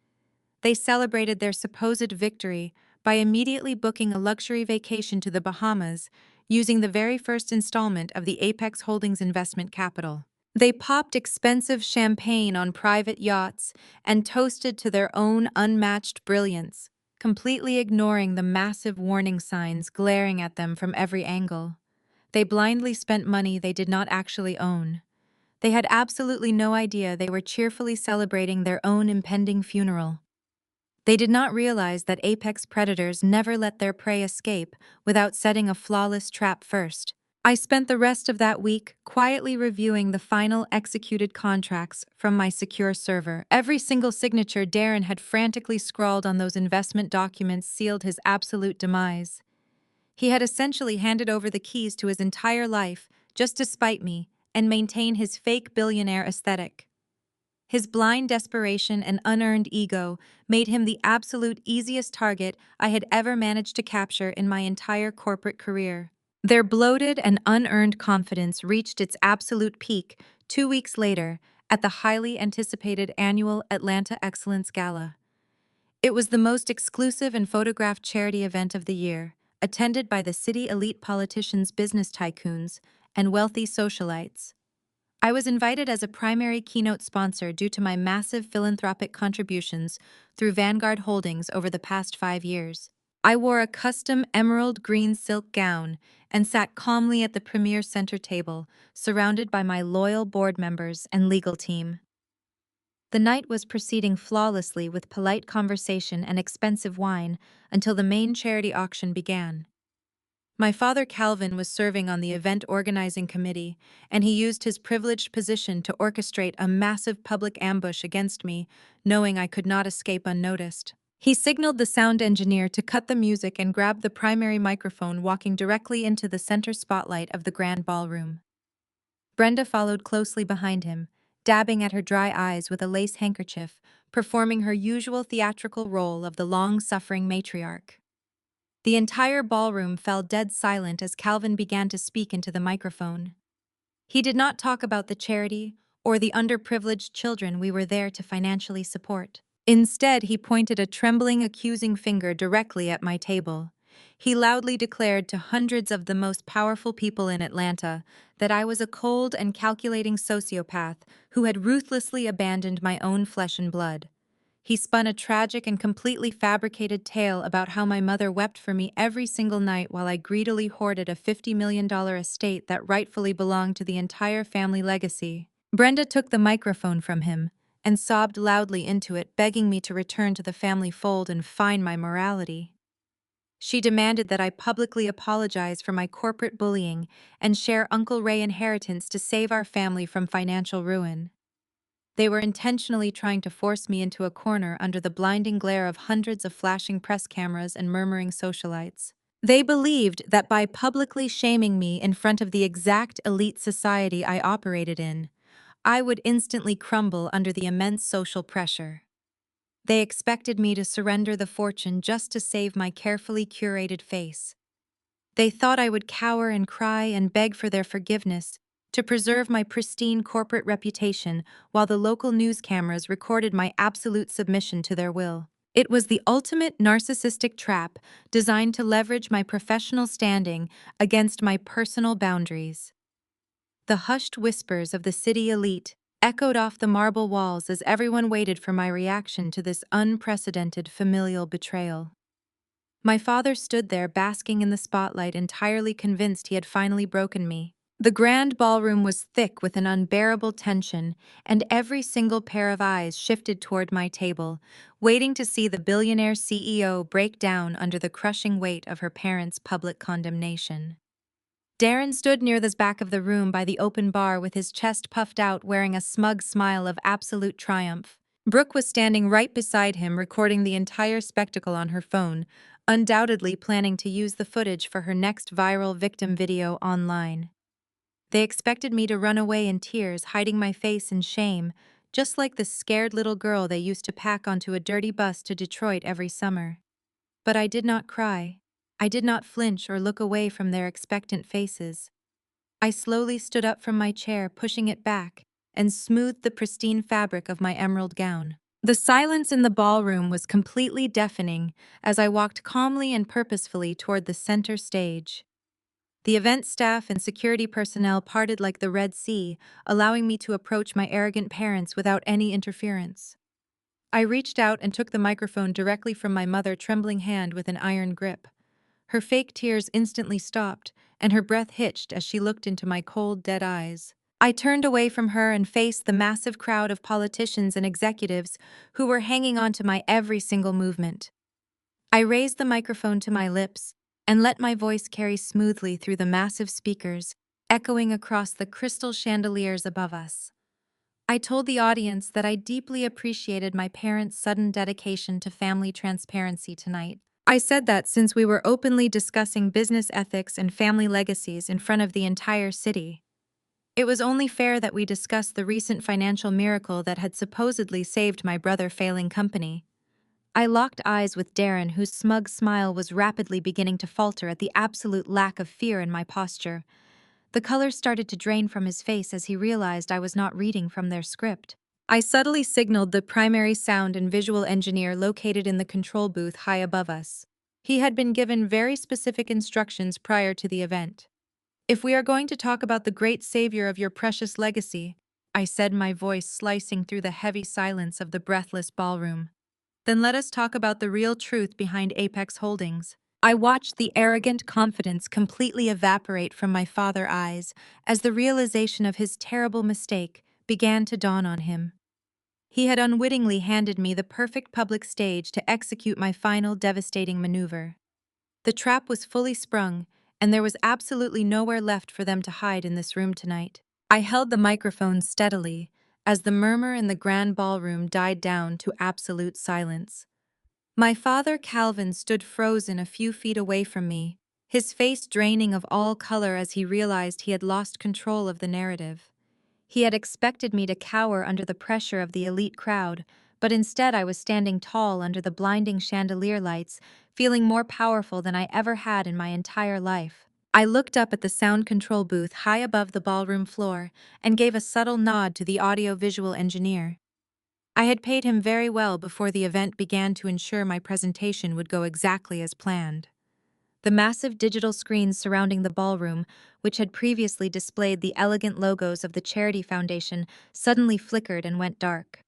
They celebrated their supposed victory by immediately booking a luxury vacation to the Bahamas using the very first installment of the Apex Holdings investment capital. They popped expensive champagne on private yachts and toasted to their own unmatched brilliance, completely ignoring the massive warning signs glaring at them from every angle. They blindly spent money they did not actually own. They had absolutely no idea they were cheerfully celebrating their own impending funeral. They did not realize that apex predators never let their prey escape without setting a flawless trap first. I spent the rest of that week quietly reviewing the final executed contracts from my secure server. Every single signature Darren had frantically scrawled on those investment documents sealed his absolute demise. He had essentially handed over the keys to his entire life just to spite me and maintain his fake billionaire aesthetic. His blind desperation and unearned ego made him the absolute easiest target I had ever managed to capture in my entire corporate career. Their bloated and unearned confidence reached its absolute peak 2 weeks later at the highly anticipated annual Atlanta Excellence Gala. It was the most exclusive and photographed charity event of the year, attended by the city elite politicians, business tycoons, and wealthy socialites. I was invited as a primary keynote sponsor due to my massive philanthropic contributions through Vanguard Holdings over the past 5 years. I wore a custom emerald green silk gown and sat calmly at the premier center table, surrounded by my loyal board members and legal team. The night was proceeding flawlessly with polite conversation and expensive wine until the main charity auction began. My father Calvin was serving on the event organizing committee, and he used his privileged position to orchestrate a massive public ambush against me, knowing I could not escape unnoticed. He signaled the sound engineer to cut the music and grabbed the primary microphone, walking directly into the center spotlight of the grand ballroom. Brenda followed closely behind him, dabbing at her dry eyes with a lace handkerchief, performing her usual theatrical role of the long-suffering matriarch. The entire ballroom fell dead silent as Calvin began to speak into the microphone. He did not talk about the charity or the underprivileged children we were there to financially support. Instead, he pointed a trembling, accusing finger directly at my table. He loudly declared to hundreds of the most powerful people in Atlanta that I was a cold and calculating sociopath who had ruthlessly abandoned my own flesh and blood. He spun a tragic and completely fabricated tale about how my mother wept for me every single night while I greedily hoarded a $50 million estate that rightfully belonged to the entire family legacy. Brenda took the microphone from him and sobbed loudly into it, begging me to return to the family fold and find my morality. She demanded that I publicly apologize for my corporate bullying and share Uncle Ray's inheritance to save our family from financial ruin. They were intentionally trying to force me into a corner under the blinding glare of hundreds of flashing press cameras and murmuring socialites. They believed that by publicly shaming me in front of the exact elite society I operated in, I would instantly crumble under the immense social pressure. They expected me to surrender the fortune just to save my carefully curated face. They thought I would cower and cry and beg for their forgiveness to preserve my pristine corporate reputation while the local news cameras recorded my absolute submission to their will. It was the ultimate narcissistic trap designed to leverage my professional standing against my personal boundaries. The hushed whispers of the city elite echoed off the marble walls as everyone waited for my reaction to this unprecedented familial betrayal. My father stood there basking in the spotlight, entirely convinced he had finally broken me. The grand ballroom was thick with an unbearable tension, and every single pair of eyes shifted toward my table, waiting to see the billionaire CEO break down under the crushing weight of her parents' public condemnation. Darren stood near the back of the room by the open bar with his chest puffed out, wearing a smug smile of absolute triumph. Brooke was standing right beside him, recording the entire spectacle on her phone, undoubtedly planning to use the footage for her next viral victim video online. They expected me to run away in tears, hiding my face in shame, just like the scared little girl they used to pack onto a dirty bus to Detroit every summer. But I did not cry. I did not flinch or look away from their expectant faces. I slowly stood up from my chair, pushing it back, and smoothed the pristine fabric of my emerald gown. The silence in the ballroom was completely deafening as I walked calmly and purposefully toward the center stage. The event staff and security personnel parted like the Red Sea, allowing me to approach my arrogant parents without any interference. I reached out and took the microphone directly from my mother's trembling hand with an iron grip. Her fake tears instantly stopped, and her breath hitched as she looked into my cold, dead eyes. I turned away from her and faced the massive crowd of politicians and executives who were hanging on to my every single movement. I raised the microphone to my lips and let my voice carry smoothly through the massive speakers, echoing across the crystal chandeliers above us. I told the audience that I deeply appreciated my parents' sudden dedication to family transparency tonight. I said that since we were openly discussing business ethics and family legacies in front of the entire city, it was only fair that we discuss the recent financial miracle that had supposedly saved my brother failing company. I locked eyes with Darren, whose smug smile was rapidly beginning to falter at the absolute lack of fear in my posture. The color started to drain from his face as he realized I was not reading from their script. I subtly signaled the primary sound and visual engineer located in the control booth high above us. He had been given very specific instructions prior to the event. "If we are going to talk about the great savior of your precious legacy," I said, my voice slicing through the heavy silence of the breathless ballroom, "then let us talk about the real truth behind Apex Holdings." I watched the arrogant confidence completely evaporate from my father's eyes as the realization of his terrible mistake began to dawn on him. He had unwittingly handed me the perfect public stage to execute my final devastating maneuver. The trap was fully sprung, and there was absolutely nowhere left for them to hide in this room tonight. I held the microphone steadily as the murmur in the grand ballroom died down to absolute silence. My father Calvin stood frozen a few feet away from me, his face draining of all color as he realized he had lost control of the narrative. He had expected me to cower under the pressure of the elite crowd, but instead I was standing tall under the blinding chandelier lights, feeling more powerful than I ever had in my entire life. I looked up at the sound control booth high above the ballroom floor and gave a subtle nod to the audio-visual engineer. I had paid him very well before the event began to ensure my presentation would go exactly as planned. The massive digital screens surrounding the ballroom, which had previously displayed the elegant logos of the charity foundation, suddenly flickered and went dark.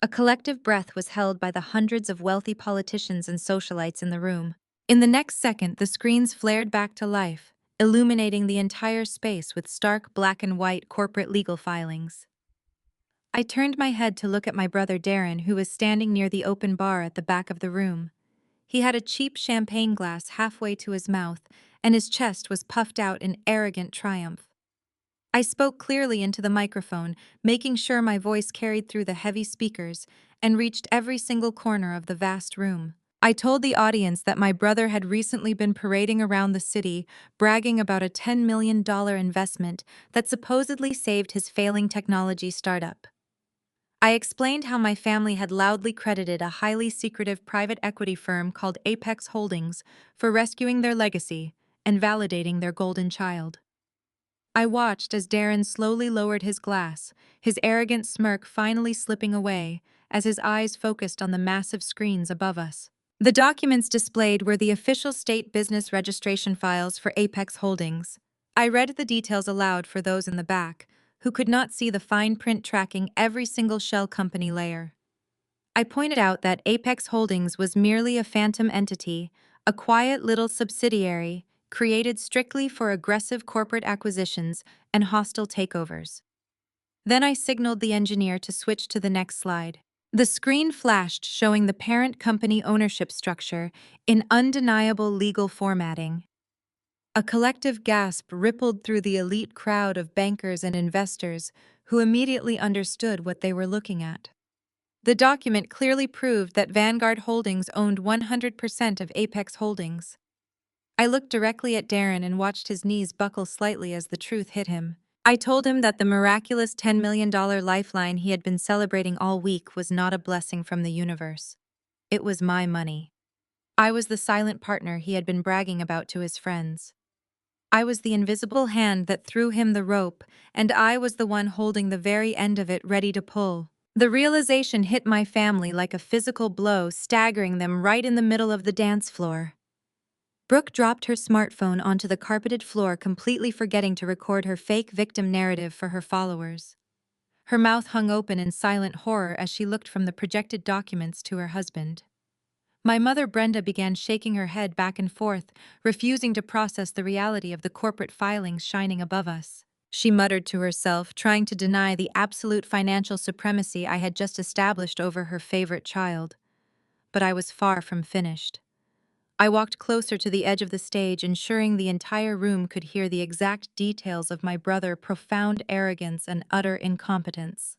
A collective breath was held by the hundreds of wealthy politicians and socialites in the room. In the next second, the screens flared back to life, illuminating the entire space with stark black and white corporate legal filings. I turned my head to look at my brother Darren, who was standing near the open bar at the back of the room. He had a cheap champagne glass halfway to his mouth, and his chest was puffed out in arrogant triumph. I spoke clearly into the microphone, making sure my voice carried through the heavy speakers and reached every single corner of the vast room. I told the audience that my brother had recently been parading around the city, bragging about a $10 million investment that supposedly saved his failing technology startup. I explained how my family had loudly credited a highly secretive private equity firm called Apex Holdings for rescuing their legacy and validating their golden child. I watched as Darren slowly lowered his glass, his arrogant smirk finally slipping away as his eyes focused on the massive screens above us. The documents displayed were the official state business registration files for Apex Holdings. I read the details aloud for those in the back, who could not see the fine print tracking every single shell company layer. I pointed out that Apex Holdings was merely a phantom entity, a quiet little subsidiary created strictly for aggressive corporate acquisitions and hostile takeovers. Then I signaled the engineer to switch to the next slide. The screen flashed showing the parent company ownership structure in undeniable legal formatting. A collective gasp rippled through the elite crowd of bankers and investors who immediately understood what they were looking at. The document clearly proved that Vanguard Holdings owned 100% of Apex Holdings. I looked directly at Darren and watched his knees buckle slightly as the truth hit him. I told him that the miraculous $10 million lifeline he had been celebrating all week was not a blessing from the universe. It was my money. I was the silent partner he had been bragging about to his friends. I was the invisible hand that threw him the rope, and I was the one holding the very end of it ready to pull. The realization hit my family like a physical blow, staggering them right in the middle of the dance floor. Brooke dropped her smartphone onto the carpeted floor, completely forgetting to record her fake victim narrative for her followers. Her mouth hung open in silent horror as she looked from the projected documents to her husband. My mother Brenda began shaking her head back and forth, refusing to process the reality of the corporate filings shining above us. She muttered to herself, trying to deny the absolute financial supremacy I had just established over her favorite child. But I was far from finished. I walked closer to the edge of the stage, ensuring the entire room could hear the exact details of my brother's profound arrogance and utter incompetence.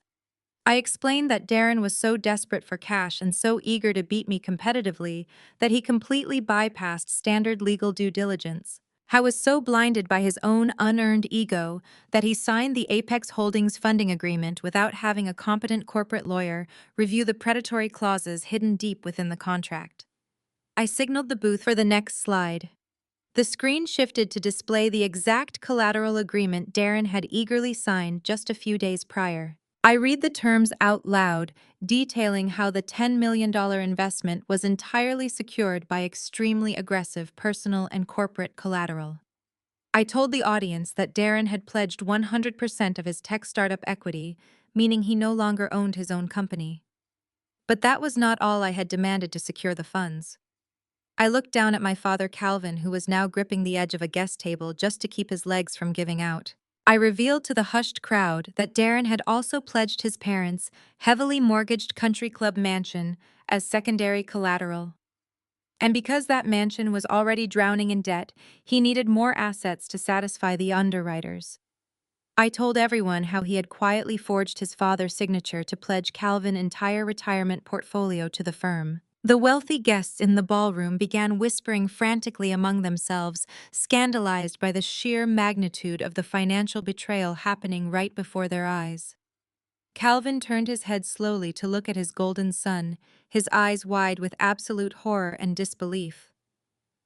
I explained that Darren was so desperate for cash and so eager to beat me competitively that he completely bypassed standard legal due diligence. I was so blinded by his own unearned ego that he signed the Apex Holdings funding agreement without having a competent corporate lawyer review the predatory clauses hidden deep within the contract. I signaled the booth for the next slide. The screen shifted to display the exact collateral agreement Darren had eagerly signed just a few days prior. I read the terms out loud, detailing how the $10 million investment was entirely secured by extremely aggressive personal and corporate collateral. I told the audience that Darren had pledged 100% of his tech startup equity, meaning he no longer owned his own company. But that was not all I had demanded to secure the funds. I looked down at my father Calvin, who was now gripping the edge of a guest table just to keep his legs from giving out. I revealed to the hushed crowd that Darren had also pledged his parents' heavily mortgaged country club mansion as secondary collateral. And because that mansion was already drowning in debt, he needed more assets to satisfy the underwriters. I told everyone how he had quietly forged his father's signature to pledge Calvin's entire retirement portfolio to the firm. The wealthy guests in the ballroom began whispering frantically among themselves, scandalized by the sheer magnitude of the financial betrayal happening right before their eyes. Calvin turned his head slowly to look at his golden son, his eyes wide with absolute horror and disbelief.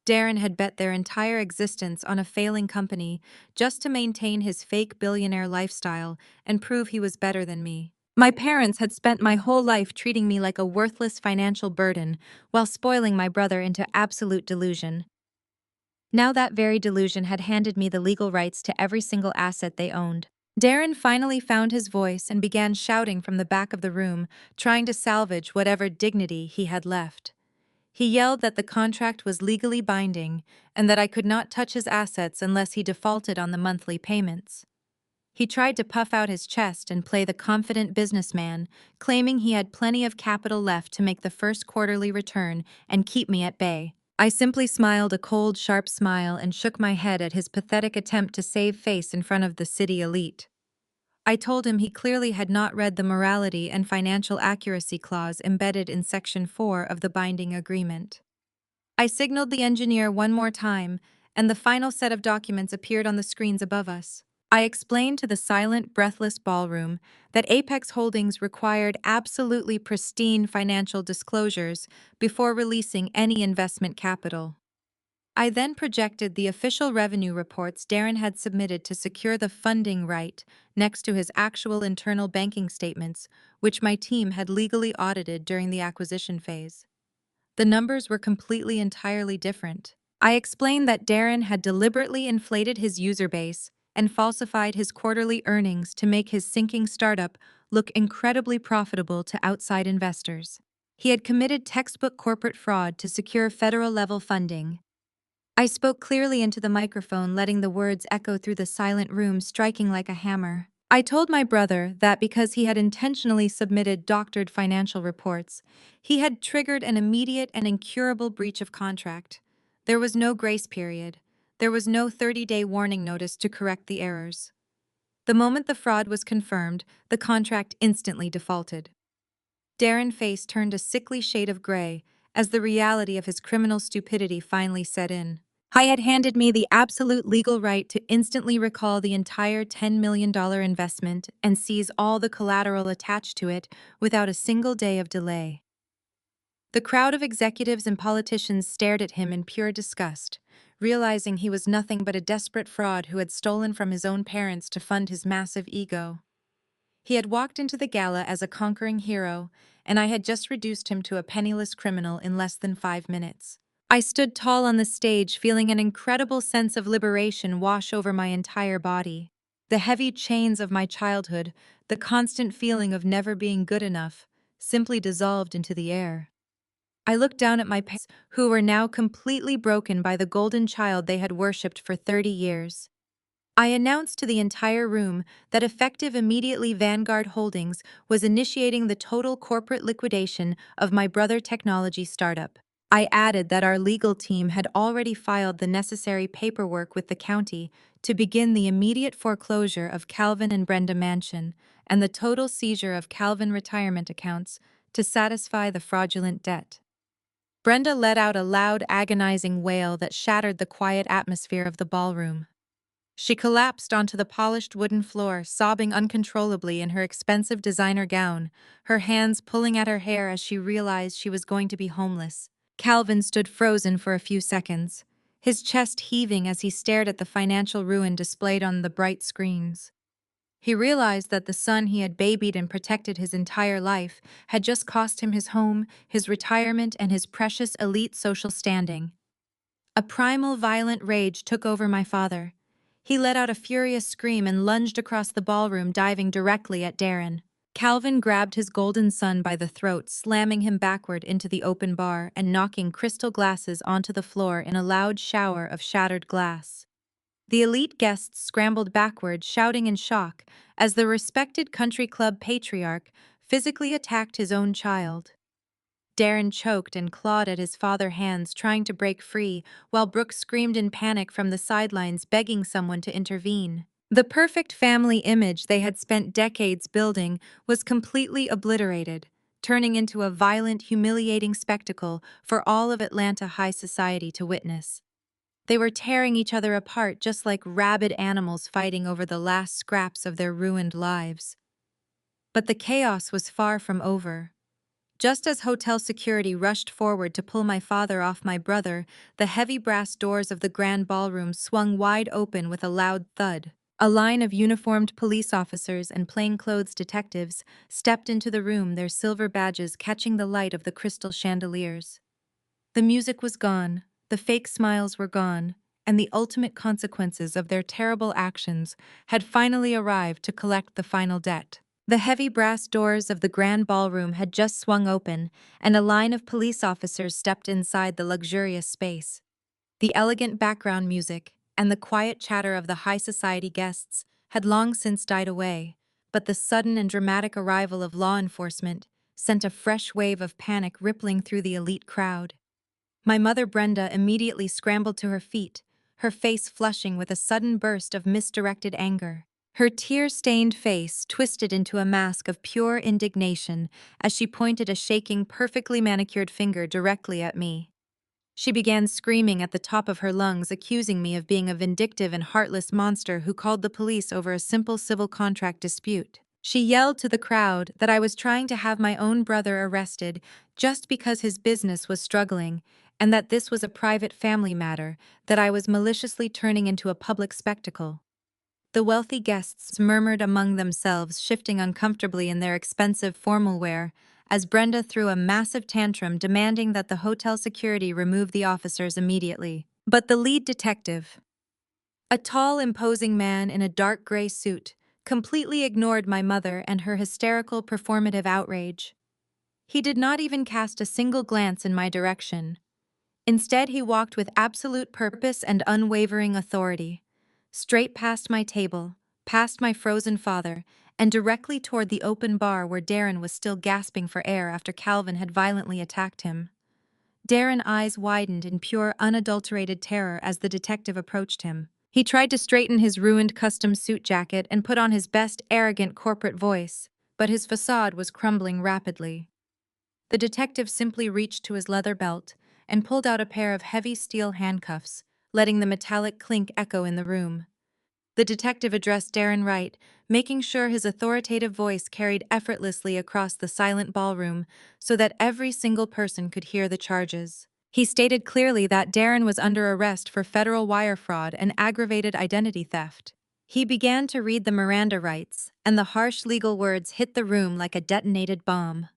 Darren had bet their entire existence on a failing company just to maintain his fake billionaire lifestyle and prove he was better than me. My parents had spent my whole life treating me like a worthless financial burden while spoiling my brother into absolute delusion. Now that very delusion had handed me the legal rights to every single asset they owned. Darren finally found his voice and began shouting from the back of the room, trying to salvage whatever dignity he had left. He yelled that the contract was legally binding and that I could not touch his assets unless he defaulted on the monthly payments. He tried to puff out his chest and play the confident businessman, claiming he had plenty of capital left to make the first quarterly return and keep me at bay. I simply smiled a cold, sharp smile and shook my head at his pathetic attempt to save face in front of the city elite. I told him he clearly had not read the morality and financial accuracy clause embedded in Section 4 of the binding agreement. I signaled the engineer one more time, and the final set of documents appeared on the screens above us. I explained to the silent, breathless ballroom that Apex Holdings required absolutely pristine financial disclosures before releasing any investment capital. I then projected the official revenue reports Darren had submitted to secure the funding right next to his actual internal banking statements, which my team had legally audited during the acquisition phase. The numbers were completely entirely different. I explained that Darren had deliberately inflated his user base and falsified his quarterly earnings to make his sinking startup look incredibly profitable to outside investors. He had committed textbook corporate fraud to secure federal-level funding. I spoke clearly into the microphone, letting the words echo through the silent room, striking like a hammer. I told my brother that because he had intentionally submitted doctored financial reports, he had triggered an immediate and incurable breach of contract. There was no grace period. There was no 30-day warning notice to correct the errors. The moment the fraud was confirmed, the contract instantly defaulted. Darren's face turned a sickly shade of gray as the reality of his criminal stupidity finally set in. He had handed me the absolute legal right to instantly recall the entire $10 million investment and seize all the collateral attached to it without a single day of delay. The crowd of executives and politicians stared at him in pure disgust, realizing he was nothing but a desperate fraud who had stolen from his own parents to fund his massive ego. He had walked into the gala as a conquering hero, and I had just reduced him to a penniless criminal in less than 5 minutes. I stood tall on the stage, feeling an incredible sense of liberation wash over my entire body. The heavy chains of my childhood, the constant feeling of never being good enough, simply dissolved into the air. I looked down at my parents, who were now completely broken by the golden child they had worshipped for 30 years. I announced to the entire room that effective immediately Vanguard Holdings was initiating the total corporate liquidation of my brother technology startup. I added that our legal team had already filed the necessary paperwork with the county to begin the immediate foreclosure of Calvin and Brenda Mansion and the total seizure of Calvin retirement accounts to satisfy the fraudulent debt. Brenda let out a loud, agonizing wail that shattered the quiet atmosphere of the ballroom. She collapsed onto the polished wooden floor, sobbing uncontrollably in her expensive designer gown, her hands pulling at her hair as she realized she was going to be homeless. Calvin stood frozen for a few seconds, his chest heaving as he stared at the financial ruin displayed on the bright screens. He realized that the son he had babied and protected his entire life had just cost him his home, his retirement, and his precious elite social standing. A primal, violent rage took over my father. He let out a furious scream and lunged across the ballroom, diving directly at Darren. Calvin grabbed his golden son by the throat, slamming him backward into the open bar and knocking crystal glasses onto the floor in a loud shower of shattered glass. The elite guests scrambled backward, shouting in shock, as the respected country club patriarch physically attacked his own child. Darren choked and clawed at his father's hands, trying to break free, while Brooke screamed in panic from the sidelines, begging someone to intervene. The perfect family image they had spent decades building was completely obliterated, turning into a violent, humiliating spectacle for all of Atlanta high society to witness. They were tearing each other apart just like rabid animals fighting over the last scraps of their ruined lives. But the chaos was far from over. Just as hotel security rushed forward to pull my father off my brother, the heavy brass doors of the grand ballroom swung wide open with a loud thud. A line of uniformed police officers and plainclothes detectives stepped into the room, their silver badges catching the light of the crystal chandeliers. The music was gone, the fake smiles were gone, and the ultimate consequences of their terrible actions had finally arrived to collect the final debt. The heavy brass doors of the grand ballroom had just swung open, and a line of police officers stepped inside the luxurious space. The elegant background music and the quiet chatter of the high society guests had long since died away, but the sudden and dramatic arrival of law enforcement sent a fresh wave of panic rippling through the elite crowd. My mother Brenda immediately scrambled to her feet, her face flushing with a sudden burst of misdirected anger. Her tear-stained face twisted into a mask of pure indignation as she pointed a shaking, perfectly manicured finger directly at me. She began screaming at the top of her lungs, accusing me of being a vindictive and heartless monster who called the police over a simple civil contract dispute. She yelled to the crowd that I was trying to have my own brother arrested just because his business was struggling, and that this was a private family matter that I was maliciously turning into a public spectacle. The wealthy guests murmured among themselves, shifting uncomfortably in their expensive formal wear, as Brenda threw a massive tantrum demanding that the hotel security remove the officers immediately. But the lead detective, a tall, imposing man in a dark gray suit, completely ignored my mother and her hysterical performative outrage. He did not even cast a single glance in my direction. Instead, he walked with absolute purpose and unwavering authority, straight past my table, past my frozen father, and directly toward the open bar where Darren was still gasping for air after Calvin had violently attacked him. Darren's eyes widened in pure, unadulterated terror as the detective approached him. He tried to straighten his ruined custom suit jacket and put on his best arrogant corporate voice, but his facade was crumbling rapidly. The detective simply reached to his leather belt and pulled out a pair of heavy steel handcuffs, letting the metallic clink echo in the room. The detective addressed Darren Wright, making sure his authoritative voice carried effortlessly across the silent ballroom so that every single person could hear the charges. He stated clearly that Darren was under arrest for federal wire fraud and aggravated identity theft. He began to read the Miranda rights, and the harsh legal words hit the room like a detonated bomb.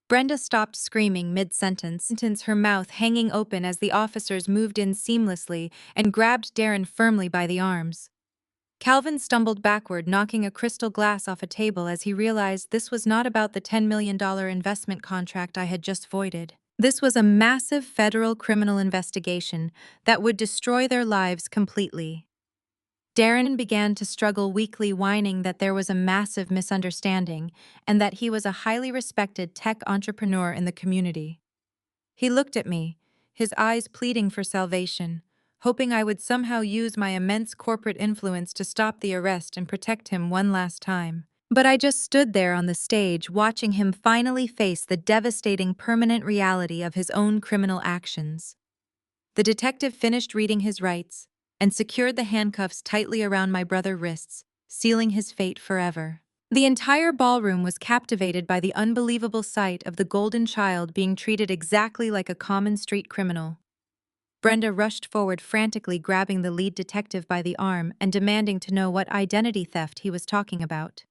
Brenda stopped screaming mid-sentence, her mouth hanging open as the officers moved in seamlessly and grabbed Darren firmly by the arms. Calvin stumbled backward, knocking a crystal glass off a table as he realized this was not about the $10 million investment contract I had just voided. This was a massive federal criminal investigation that would destroy their lives completely. Darren began to struggle weakly, whining that there was a massive misunderstanding and that he was a highly respected tech entrepreneur in the community. He looked at me, his eyes pleading for salvation, hoping I would somehow use my immense corporate influence to stop the arrest and protect him one last time. But I just stood there on the stage watching him finally face the devastating permanent reality of his own criminal actions. The detective finished reading his rights and secured the handcuffs tightly around my brother's wrists, sealing his fate forever. The entire ballroom was captivated by the unbelievable sight of the golden child being treated exactly like a common street criminal. Brenda rushed forward, frantically grabbing the lead detective by the arm and demanding to know what identity theft he was talking about.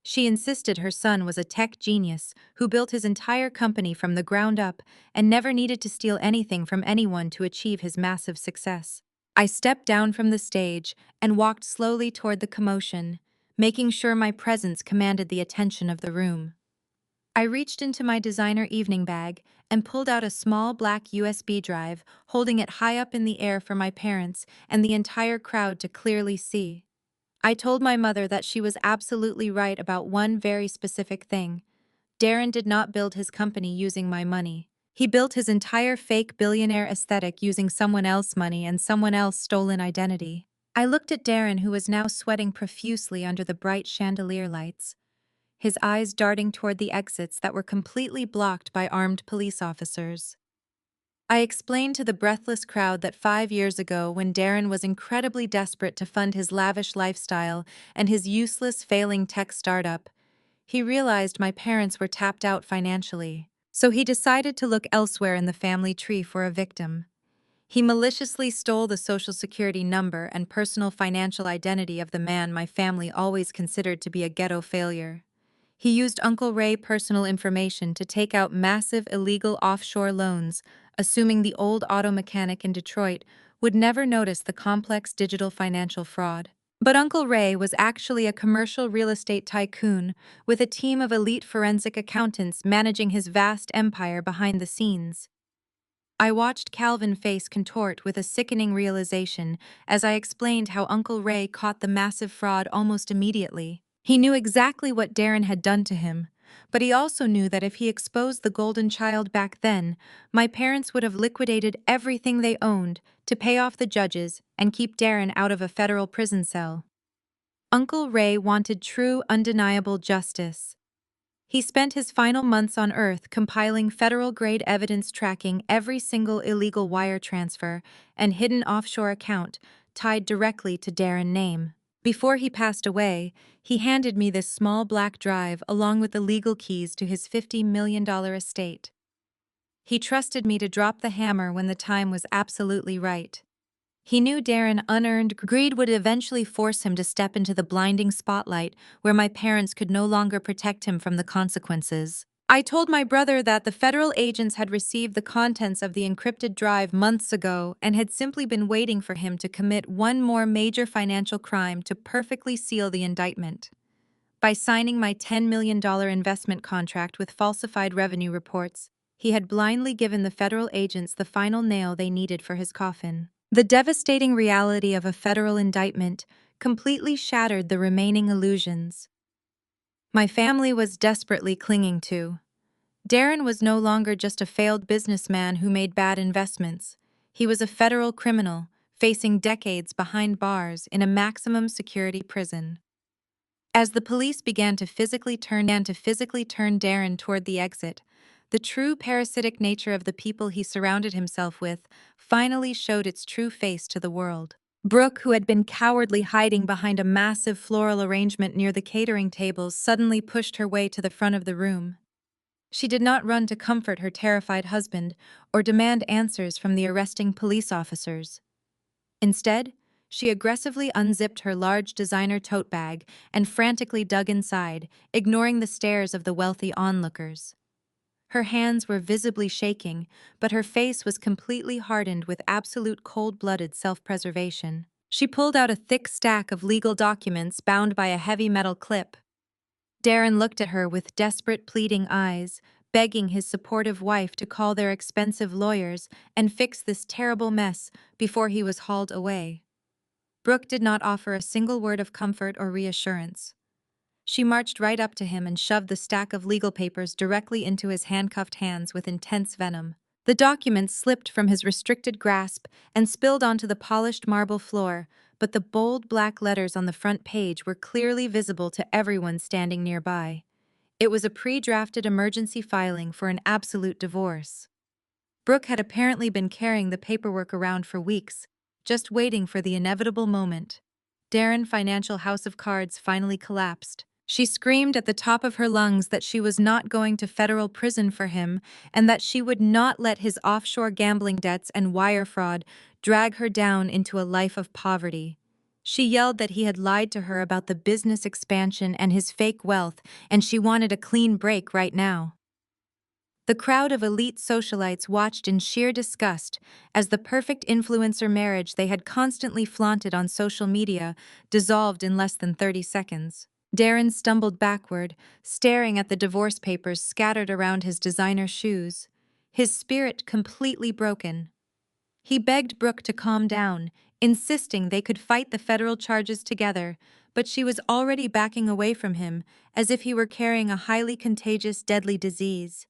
She insisted her son was a tech genius who built his entire company from the ground up and never needed to steal anything from anyone to achieve his massive success. I stepped down from the stage and walked slowly toward the commotion, making sure my presence commanded the attention of the room. I reached into my designer evening bag and pulled out a small black USB drive, holding it high up in the air for my parents and the entire crowd to clearly see. I told my mother that she was absolutely right about one very specific thing. Darren did not build his company using my money. He built his entire fake billionaire aesthetic using someone else's money and someone else's stolen identity. I looked at Darren, who was now sweating profusely under the bright chandelier lights. his eyes darting toward the exits that were completely blocked by armed police officers. I explained to the breathless crowd that 5 years ago, when Darren was incredibly desperate to fund his lavish lifestyle and his useless, failing tech startup, he realized my parents were tapped out financially. So he decided to look elsewhere in the family tree for a victim. He maliciously stole the social security number and personal financial identity of the man my family always considered to be a ghetto failure. He used Uncle Ray's personal information to take out massive illegal offshore loans, assuming the old auto mechanic in Detroit would never notice the complex digital financial fraud. But Uncle Ray was actually a commercial real estate tycoon with a team of elite forensic accountants managing his vast empire behind the scenes. I watched Calvin's face contort with a sickening realization as I explained how Uncle Ray caught the massive fraud almost immediately. He knew exactly what Darren had done to him, but he also knew that if he exposed the golden child back then, my parents would have liquidated everything they owned to pay off the judges and keep Darren out of a federal prison cell. Uncle Ray wanted true, undeniable justice. He spent his final months on Earth compiling federal-grade evidence tracking every single illegal wire transfer and hidden offshore account tied directly to Darren's name. Before he passed away, he handed me this small black drive along with the legal keys to his $50 million estate. He trusted me to drop the hammer when the time was absolutely right. He knew Darren's unearned greed would eventually force him to step into the blinding spotlight where my parents could no longer protect him from the consequences. I told my brother that the federal agents had received the contents of the encrypted drive months ago and had simply been waiting for him to commit one more major financial crime to perfectly seal the indictment. By signing my $10 million investment contract with falsified revenue reports, he had blindly given the federal agents the final nail they needed for his coffin. The devastating reality of a federal indictment completely shattered the remaining illusions my family was desperately clinging to. Darren was no longer just a failed businessman who made bad investments. He was a federal criminal, facing decades behind bars in a maximum security prison. As the police began to physically turn Darren toward the exit, the true parasitic nature of the people he surrounded himself with finally showed its true face to the world. Brooke, who had been cowardly hiding behind a massive floral arrangement near the catering tables, suddenly pushed her way to the front of the room. She did not run to comfort her terrified husband or demand answers from the arresting police officers. Instead, she aggressively unzipped her large designer tote bag and frantically dug inside, ignoring the stares of the wealthy onlookers. Her hands were visibly shaking, but her face was completely hardened with absolute cold-blooded self-preservation. She pulled out a thick stack of legal documents bound by a heavy metal clip. Darren looked at her with desperate, pleading eyes, begging his supportive wife to call their expensive lawyers and fix this terrible mess before he was hauled away. Brooke did not offer a single word of comfort or reassurance. She marched right up to him and shoved the stack of legal papers directly into his handcuffed hands with intense venom. The documents slipped from his restricted grasp and spilled onto the polished marble floor, but the bold black letters on the front page were clearly visible to everyone standing nearby. It was a pre-drafted emergency filing for an absolute divorce. Brooke had apparently been carrying the paperwork around for weeks, just waiting for the inevitable moment. Darren's financial house of cards finally collapsed. She screamed at the top of her lungs that she was not going to federal prison for him and that she would not let his offshore gambling debts and wire fraud drag her down into a life of poverty. She yelled that he had lied to her about the business expansion and his fake wealth, and she wanted a clean break right now. The crowd of elite socialites watched in sheer disgust as the perfect influencer marriage they had constantly flaunted on social media dissolved in less than 30 seconds. Darren stumbled backward, staring at the divorce papers scattered around his designer shoes, his spirit completely broken. He begged Brooke to calm down, insisting they could fight the federal charges together, but she was already backing away from him as if he were carrying a highly contagious, deadly disease.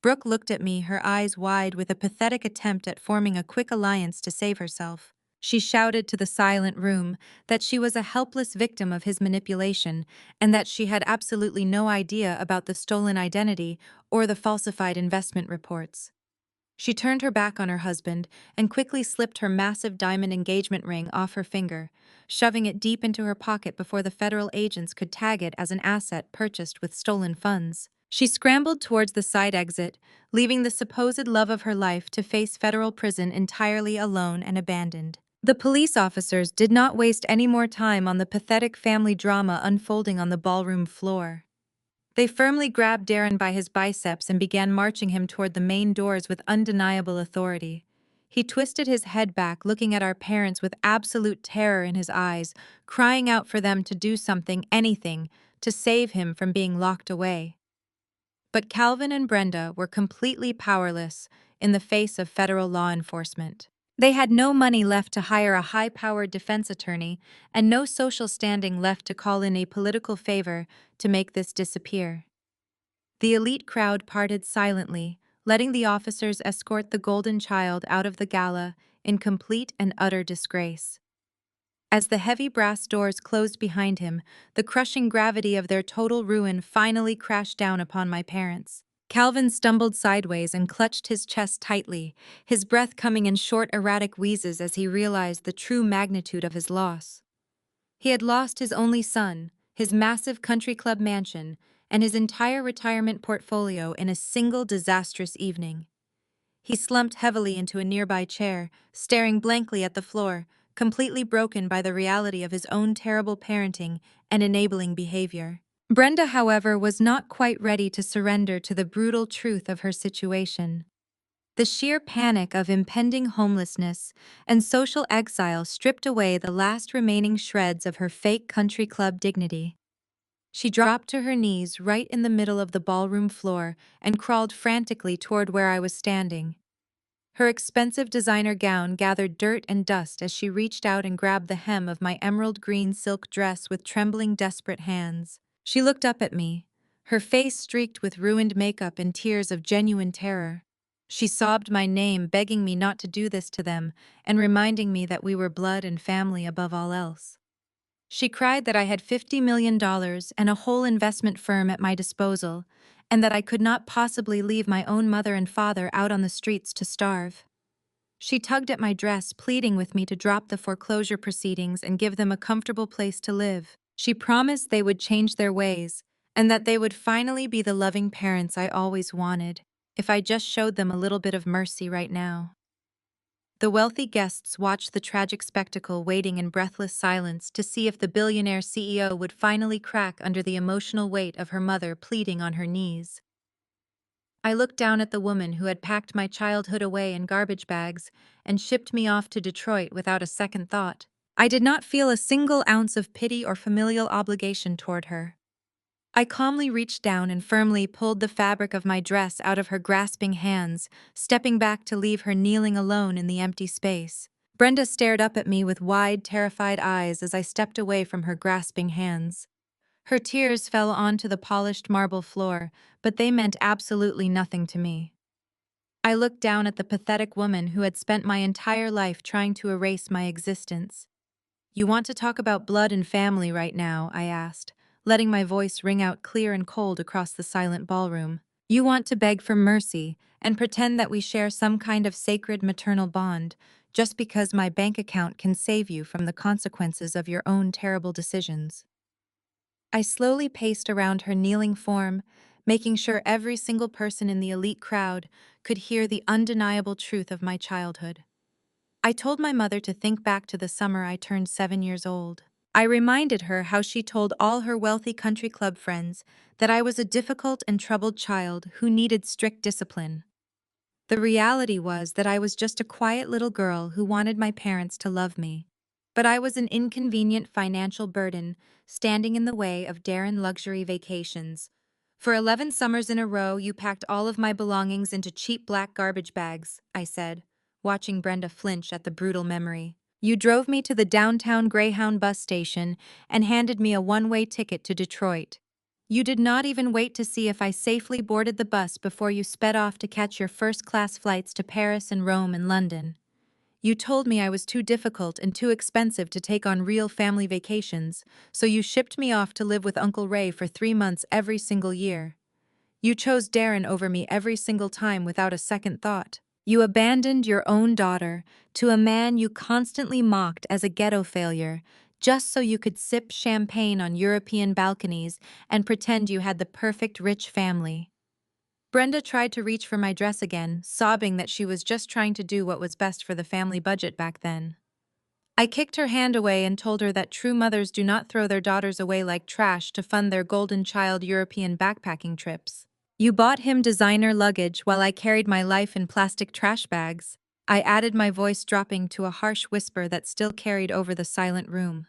Brooke looked at me, her eyes wide with a pathetic attempt at forming a quick alliance to save herself. She shouted to the silent room that she was a helpless victim of his manipulation and that she had absolutely no idea about the stolen identity or the falsified investment reports. She turned her back on her husband and quickly slipped her massive diamond engagement ring off her finger, shoving it deep into her pocket before the federal agents could tag it as an asset purchased with stolen funds. She scrambled towards the side exit, leaving the supposed love of her life to face federal prison entirely alone and abandoned. The police officers did not waste any more time on the pathetic family drama unfolding on the ballroom floor. They firmly grabbed Darren by his biceps and began marching him toward the main doors with undeniable authority. He twisted his head back, looking at our parents with absolute terror in his eyes, crying out for them to do something, anything, to save him from being locked away. But Calvin and Brenda were completely powerless in the face of federal law enforcement. They had no money left to hire a high-powered defense attorney and no social standing left to call in a political favor to make this disappear. The elite crowd parted silently, letting the officers escort the golden child out of the gala in complete and utter disgrace. As the heavy brass doors closed behind him, the crushing gravity of their total ruin finally crashed down upon my parents. Calvin stumbled sideways and clutched his chest tightly, his breath coming in short, erratic wheezes as he realized the true magnitude of his loss. He had lost his only son, his massive country club mansion, and his entire retirement portfolio in a single disastrous evening. He slumped heavily into a nearby chair, staring blankly at the floor, completely broken by the reality of his own terrible parenting and enabling behavior. Brenda, however, was not quite ready to surrender to the brutal truth of her situation. The sheer panic of impending homelessness and social exile stripped away the last remaining shreds of her fake country club dignity. She dropped to her knees right in the middle of the ballroom floor and crawled frantically toward where I was standing. Her expensive designer gown gathered dirt and dust as she reached out and grabbed the hem of my emerald green silk dress with trembling, desperate hands. She looked up at me, her face streaked with ruined makeup and tears of genuine terror. She sobbed my name, begging me not to do this to them and reminding me that we were blood and family above all else. She cried that I had $50 million and a whole investment firm at my disposal, and that I could not possibly leave my own mother and father out on the streets to starve. She tugged at my dress, pleading with me to drop the foreclosure proceedings and give them a comfortable place to live. She promised they would change their ways, and that they would finally be the loving parents I always wanted, if I just showed them a little bit of mercy right now. The wealthy guests watched the tragic spectacle, waiting in breathless silence to see if the billionaire CEO would finally crack under the emotional weight of her mother pleading on her knees. I looked down at the woman who had packed my childhood away in garbage bags and shipped me off to Detroit without a second thought. I did not feel a single ounce of pity or familial obligation toward her. I calmly reached down and firmly pulled the fabric of my dress out of her grasping hands, stepping back to leave her kneeling alone in the empty space. Brenda stared up at me with wide, terrified eyes as I stepped away from her grasping hands. Her tears fell onto the polished marble floor, but they meant absolutely nothing to me. I looked down at the pathetic woman who had spent my entire life trying to erase my existence. "You want to talk about blood and family right now?" I asked, letting my voice ring out clear and cold across the silent ballroom. "You want to beg for mercy and pretend that we share some kind of sacred maternal bond just because my bank account can save you from the consequences of your own terrible decisions." I slowly paced around her kneeling form, making sure every single person in the elite crowd could hear the undeniable truth of my childhood. I told my mother to think back to the summer I turned 7 years old. I reminded her how she told all her wealthy country club friends that I was a difficult and troubled child who needed strict discipline. The reality was that I was just a quiet little girl who wanted my parents to love me. But I was an inconvenient financial burden, standing in the way of Darren luxury vacations. "For 11 summers in a row, you packed all of my belongings into cheap black garbage bags," I said, watching Brenda flinch at the brutal memory. "You drove me to the downtown Greyhound bus station and handed me a one-way ticket to Detroit. You did not even wait to see if I safely boarded the bus before you sped off to catch your first-class flights to Paris and Rome and London. You told me I was too difficult and too expensive to take on real family vacations, so you shipped me off to live with Uncle Ray for 3 months every single year. You chose Darren over me every single time without a second thought. You abandoned your own daughter to a man you constantly mocked as a ghetto failure, just so you could sip champagne on European balconies and pretend you had the perfect rich family. Brenda tried to reach for my dress again, sobbing that she was just trying to do what was best for the family budget back then. I kicked her hand away and told her that true mothers do not throw their daughters away like trash to fund their golden child European backpacking trips. You bought him designer luggage while I carried my life in plastic trash bags. I added, my voice dropping to a harsh whisper that still carried over the silent room.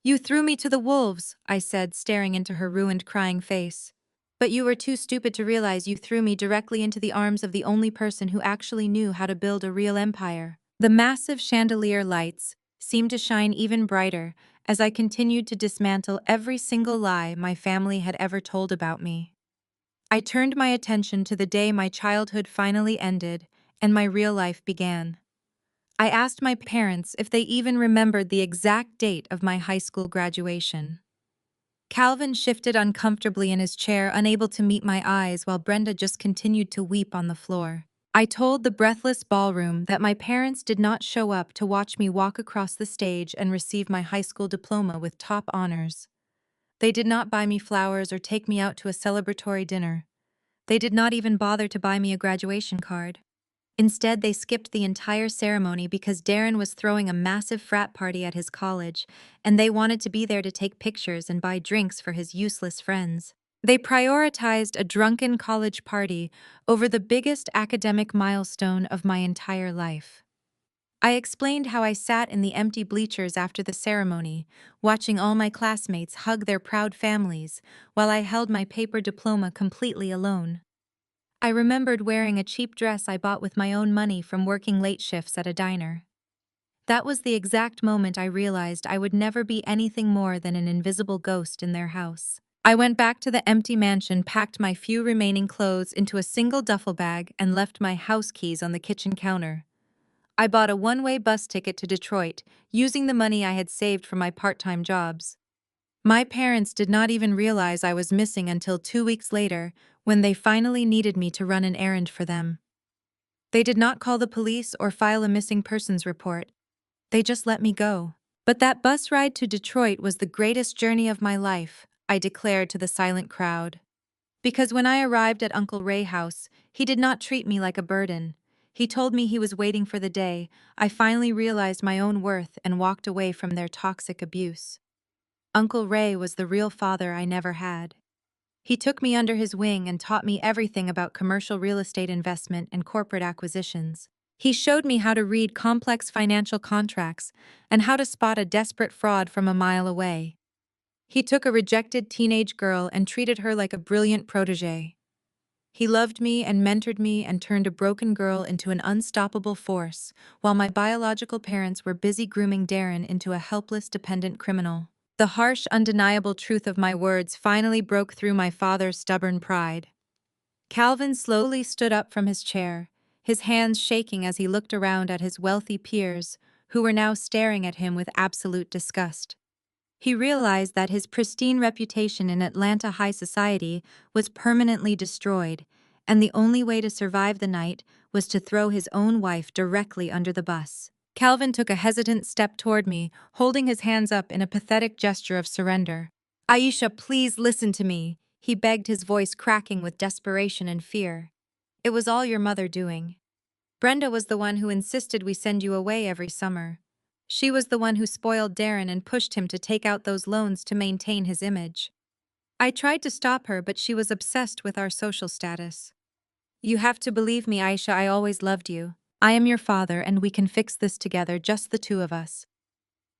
You threw me to the wolves, I said, staring into her ruined, crying face. But you were too stupid to realize you threw me directly into the arms of the only person who actually knew how to build a real empire. The massive chandelier lights seemed to shine even brighter as I continued to dismantle every single lie my family had ever told about me. I turned my attention to the day my childhood finally ended and my real life began. I asked my parents if they even remembered the exact date of my high school graduation. Calvin shifted uncomfortably in his chair, unable to meet my eyes, while Brenda just continued to weep on the floor. I told the breathless ballroom that my parents did not show up to watch me walk across the stage and receive my high school diploma with top honors. They did not buy me flowers or take me out to a celebratory dinner. They did not even bother to buy me a graduation card. Instead, they skipped the entire ceremony because Darren was throwing a massive frat party at his college, and they wanted to be there to take pictures and buy drinks for his useless friends. They prioritized a drunken college party over the biggest academic milestone of my entire life. I explained how I sat in the empty bleachers after the ceremony, watching all my classmates hug their proud families, while I held my paper diploma completely alone. I remembered wearing a cheap dress I bought with my own money from working late shifts at a diner. That was the exact moment I realized I would never be anything more than an invisible ghost in their house. I went back to the empty mansion, packed my few remaining clothes into a single duffel bag, and left my house keys on the kitchen counter. I bought a one-way bus ticket to Detroit, using the money I had saved from my part-time jobs. My parents did not even realize I was missing until 2 weeks later, when they finally needed me to run an errand for them. They did not call the police or file a missing persons report. They just let me go. But that bus ride to Detroit was the greatest journey of my life, I declared to the silent crowd. Because when I arrived at Uncle Ray's house, he did not treat me like a burden. He told me he was waiting for the day I finally realized my own worth and walked away from their toxic abuse. Uncle Ray was the real father I never had. He took me under his wing and taught me everything about commercial real estate investment and corporate acquisitions. He showed me how to read complex financial contracts and how to spot a desperate fraud from a mile away. He took a rejected teenage girl and treated her like a brilliant protégé. He loved me and mentored me and turned a broken girl into an unstoppable force, while my biological parents were busy grooming Darren into a helpless, dependent criminal. The harsh, undeniable truth of my words finally broke through my father's stubborn pride. Calvin slowly stood up from his chair, his hands shaking as he looked around at his wealthy peers, who were now staring at him with absolute disgust. He realized that his pristine reputation in Atlanta high society was permanently destroyed, and the only way to survive the night was to throw his own wife directly under the bus. Calvin took a hesitant step toward me, holding his hands up in a pathetic gesture of surrender. "Aisha, please listen to me," he begged, his voice cracking with desperation and fear. "It was all your mother doing. Brenda was the one who insisted we send you away every summer. She was the one who spoiled Darren and pushed him to take out those loans to maintain his image. I tried to stop her, but she was obsessed with our social status. You have to believe me, Aisha, I always loved you. I am your father, and we can fix this together, just the two of us."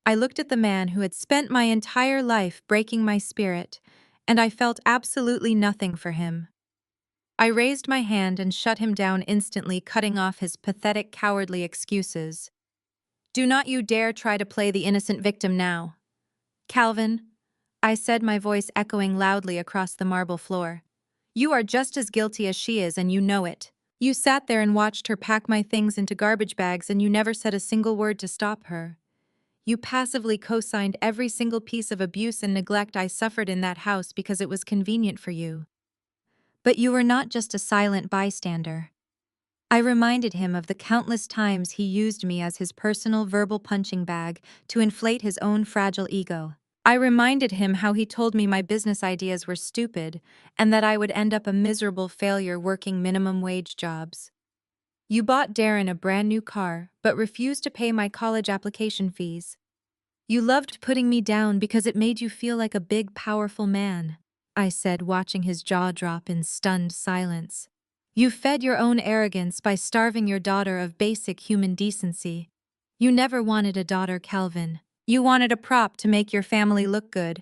I looked at the man who had spent my entire life breaking my spirit, and I felt absolutely nothing for him. I raised my hand and shut him down instantly, cutting off his pathetic, cowardly excuses. "Do not you dare try to play the innocent victim now. Calvin," I said, my voice echoing loudly across the marble floor. "You are just as guilty as she is, and you know it. You sat there and watched her pack my things into garbage bags and you never said a single word to stop her. You passively co-signed every single piece of abuse and neglect I suffered in that house because it was convenient for you. But you were not just a silent bystander. I reminded him of the countless times he used me as his personal verbal punching bag to inflate his own fragile ego. I reminded him how he told me my business ideas were stupid and that I would end up a miserable failure working minimum wage jobs. You bought Darren a brand new car, but refused to pay my college application fees. You loved putting me down because it made you feel like a big, powerful man, I said, watching his jaw drop in stunned silence. You fed your own arrogance by starving your daughter of basic human decency. You never wanted a daughter, Calvin. You wanted a prop to make your family look good.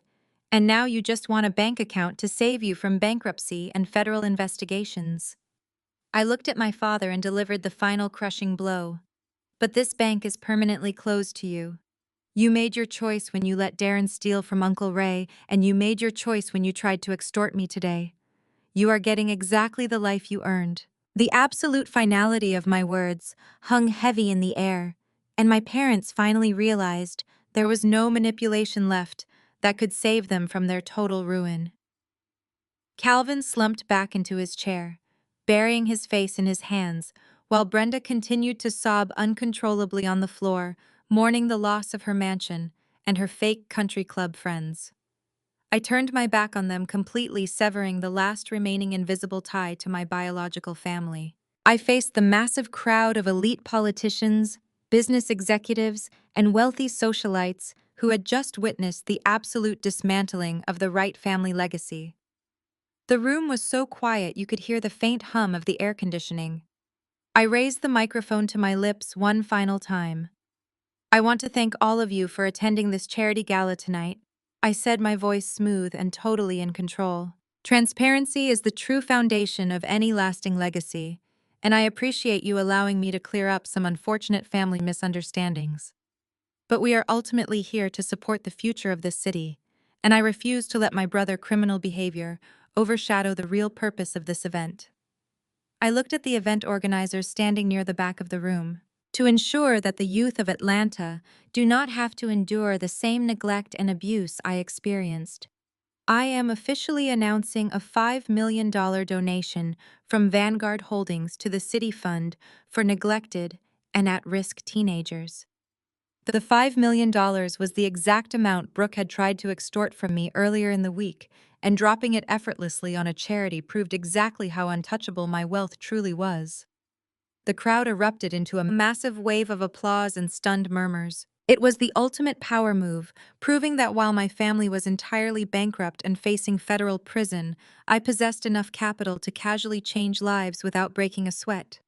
And now you just want a bank account to save you from bankruptcy and federal investigations. I looked at my father and delivered the final crushing blow. But this bank is permanently closed to you. You made your choice when you let Darren steal from Uncle Ray, and you made your choice when you tried to extort me today. You are getting exactly the life you earned. The absolute finality of my words hung heavy in the air, and my parents finally realized there was no manipulation left that could save them from their total ruin. Calvin slumped back into his chair, burying his face in his hands, while Brenda continued to sob uncontrollably on the floor, mourning the loss of her mansion and her fake country club friends. I turned my back on them, completely severing the last remaining invisible tie to my biological family. I faced the massive crowd of elite politicians, business executives, and wealthy socialites who had just witnessed the absolute dismantling of the Wright family legacy. The room was so quiet you could hear the faint hum of the air conditioning. I raised the microphone to my lips one final time. I want to thank all of you for attending this charity gala tonight, I said, my voice smooth and totally in control. Transparency is the true foundation of any lasting legacy, and I appreciate you allowing me to clear up some unfortunate family misunderstandings. But we are ultimately here to support the future of this city, and I refuse to let my brother's criminal behavior overshadow the real purpose of this event. I looked at the event organizers standing near the back of the room. To ensure that the youth of Atlanta do not have to endure the same neglect and abuse I experienced, I am officially announcing a $5 million donation from Vanguard Holdings to the City Fund for neglected and at-risk teenagers. The $5 million was the exact amount Brooke had tried to extort from me earlier in the week, and dropping it effortlessly on a charity proved exactly how untouchable my wealth truly was. The crowd erupted into a massive wave of applause and stunned murmurs. It was the ultimate power move, proving that while my family was entirely bankrupt and facing federal prison, I possessed enough capital to casually change lives without breaking a sweat.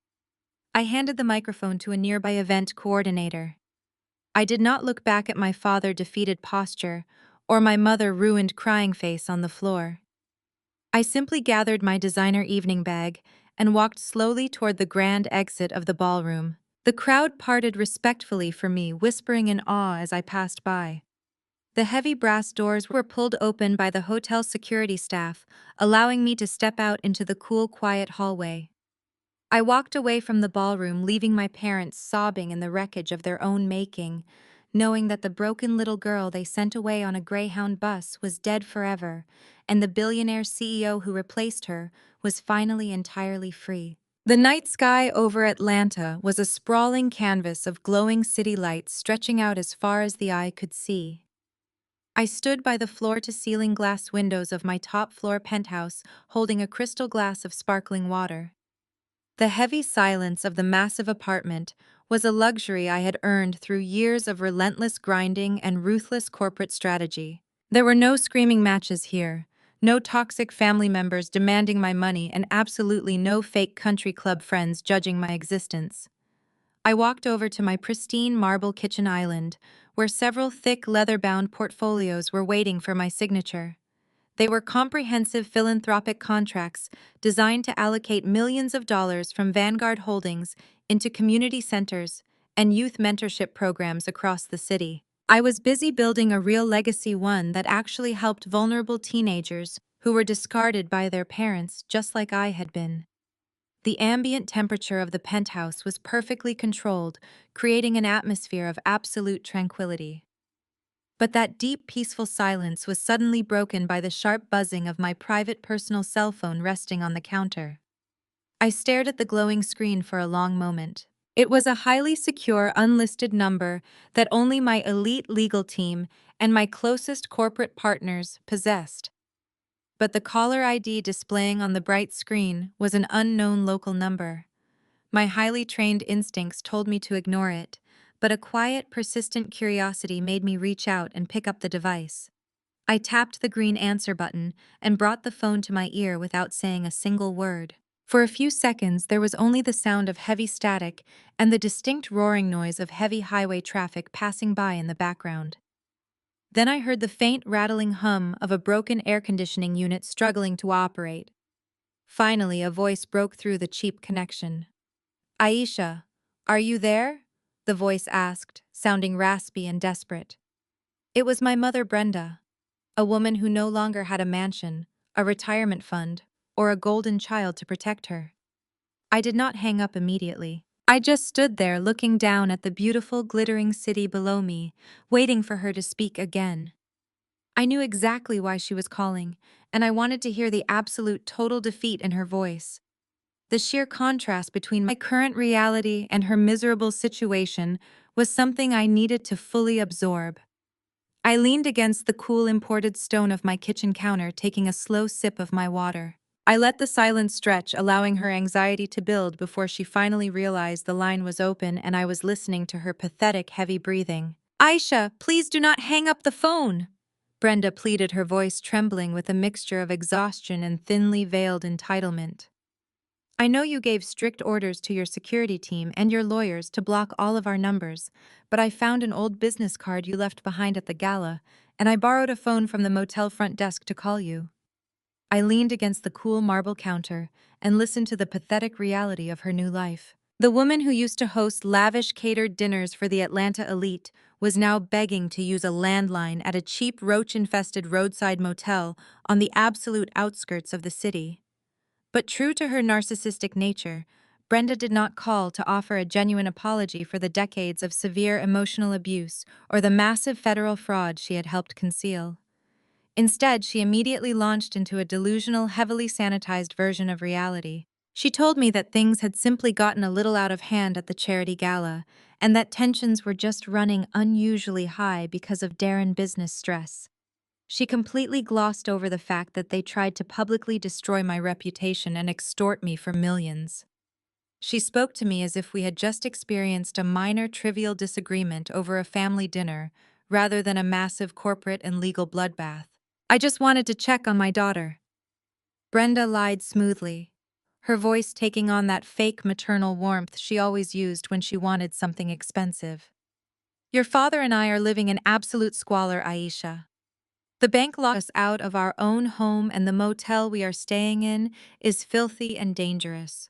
I handed the microphone to a nearby event coordinator. I did not look back at my father's defeated posture or my mother's ruined crying face on the floor. I simply gathered my designer evening bag and walked slowly toward the grand exit of the ballroom. The crowd parted respectfully for me, whispering in awe as I passed by. The heavy brass doors were pulled open by the hotel security staff, allowing me to step out into the cool, quiet hallway. I walked away from the ballroom, leaving my parents sobbing in the wreckage of their own making, knowing that the broken little girl they sent away on a Greyhound bus was dead forever, and the billionaire CEO who replaced her was finally entirely free. The night sky over Atlanta was a sprawling canvas of glowing city lights stretching out as far as the eye could see. I stood by the floor-to-ceiling glass windows of my top-floor penthouse, holding a crystal glass of sparkling water. The heavy silence of the massive apartment was a luxury I had earned through years of relentless grinding and ruthless corporate strategy. There were no screaming matches here, no toxic family members demanding my money, and absolutely no fake country club friends judging my existence. I walked over to my pristine marble kitchen island, where several thick leather-bound portfolios were waiting for my signature. They were comprehensive philanthropic contracts designed to allocate millions of dollars from Vanguard Holdings into community centers and youth mentorship programs across the city. I was busy building a real legacy, one that actually helped vulnerable teenagers who were discarded by their parents just like I had been. The ambient temperature of the penthouse was perfectly controlled, creating an atmosphere of absolute tranquility. But that deep, peaceful silence was suddenly broken by the sharp buzzing of my private personal cell phone resting on the counter. I stared at the glowing screen for a long moment. It was a highly secure, unlisted number that only my elite legal team and my closest corporate partners possessed. But the caller ID displaying on the bright screen was an unknown local number. My highly trained instincts told me to ignore it, but a quiet, persistent curiosity made me reach out and pick up the device. I tapped the green answer button and brought the phone to my ear without saying a single word. For a few seconds, there was only the sound of heavy static and the distinct roaring noise of heavy highway traffic passing by in the background. Then I heard the faint rattling hum of a broken air conditioning unit struggling to operate. Finally, a voice broke through the cheap connection. "Aisha, are you there?" the voice asked, sounding raspy and desperate. It was my mother, Brenda, a woman who no longer had a mansion, a retirement fund, or a golden child to protect her. I did not hang up immediately. I just stood there looking down at the beautiful, glittering city below me, waiting for her to speak again. I knew exactly why she was calling, and I wanted to hear the absolute total defeat in her voice. The sheer contrast between my current reality and her miserable situation was something I needed to fully absorb. I leaned against the cool imported stone of my kitchen counter, taking a slow sip of my water. I let the silence stretch, allowing her anxiety to build before she finally realized the line was open and I was listening to her pathetic, heavy breathing. "Aisha, please do not hang up the phone," Brenda pleaded, her voice trembling with a mixture of exhaustion and thinly veiled entitlement. "I know you gave strict orders to your security team and your lawyers to block all of our numbers, but I found an old business card you left behind at the gala, and I borrowed a phone from the motel front desk to call you." I leaned against the cool marble counter and listened to the pathetic reality of her new life. The woman who used to host lavish catered dinners for the Atlanta elite was now begging to use a landline at a cheap roach-infested roadside motel on the absolute outskirts of the city. But true to her narcissistic nature, Brenda did not call to offer a genuine apology for the decades of severe emotional abuse or the massive federal fraud she had helped conceal. Instead, she immediately launched into a delusional, heavily sanitized version of reality. She told me that things had simply gotten a little out of hand at the charity gala, and that tensions were just running unusually high because of Darren business stress. She completely glossed over the fact that they tried to publicly destroy my reputation and extort me for millions. She spoke to me as if we had just experienced a minor trivial disagreement over a family dinner, rather than a massive corporate and legal bloodbath. "I just wanted to check on my daughter." Brenda lied smoothly, her voice taking on that fake maternal warmth she always used when she wanted something expensive. "Your father and I are living in absolute squalor, Aisha. The bank locked us out of our own home, and the motel we are staying in is filthy and dangerous.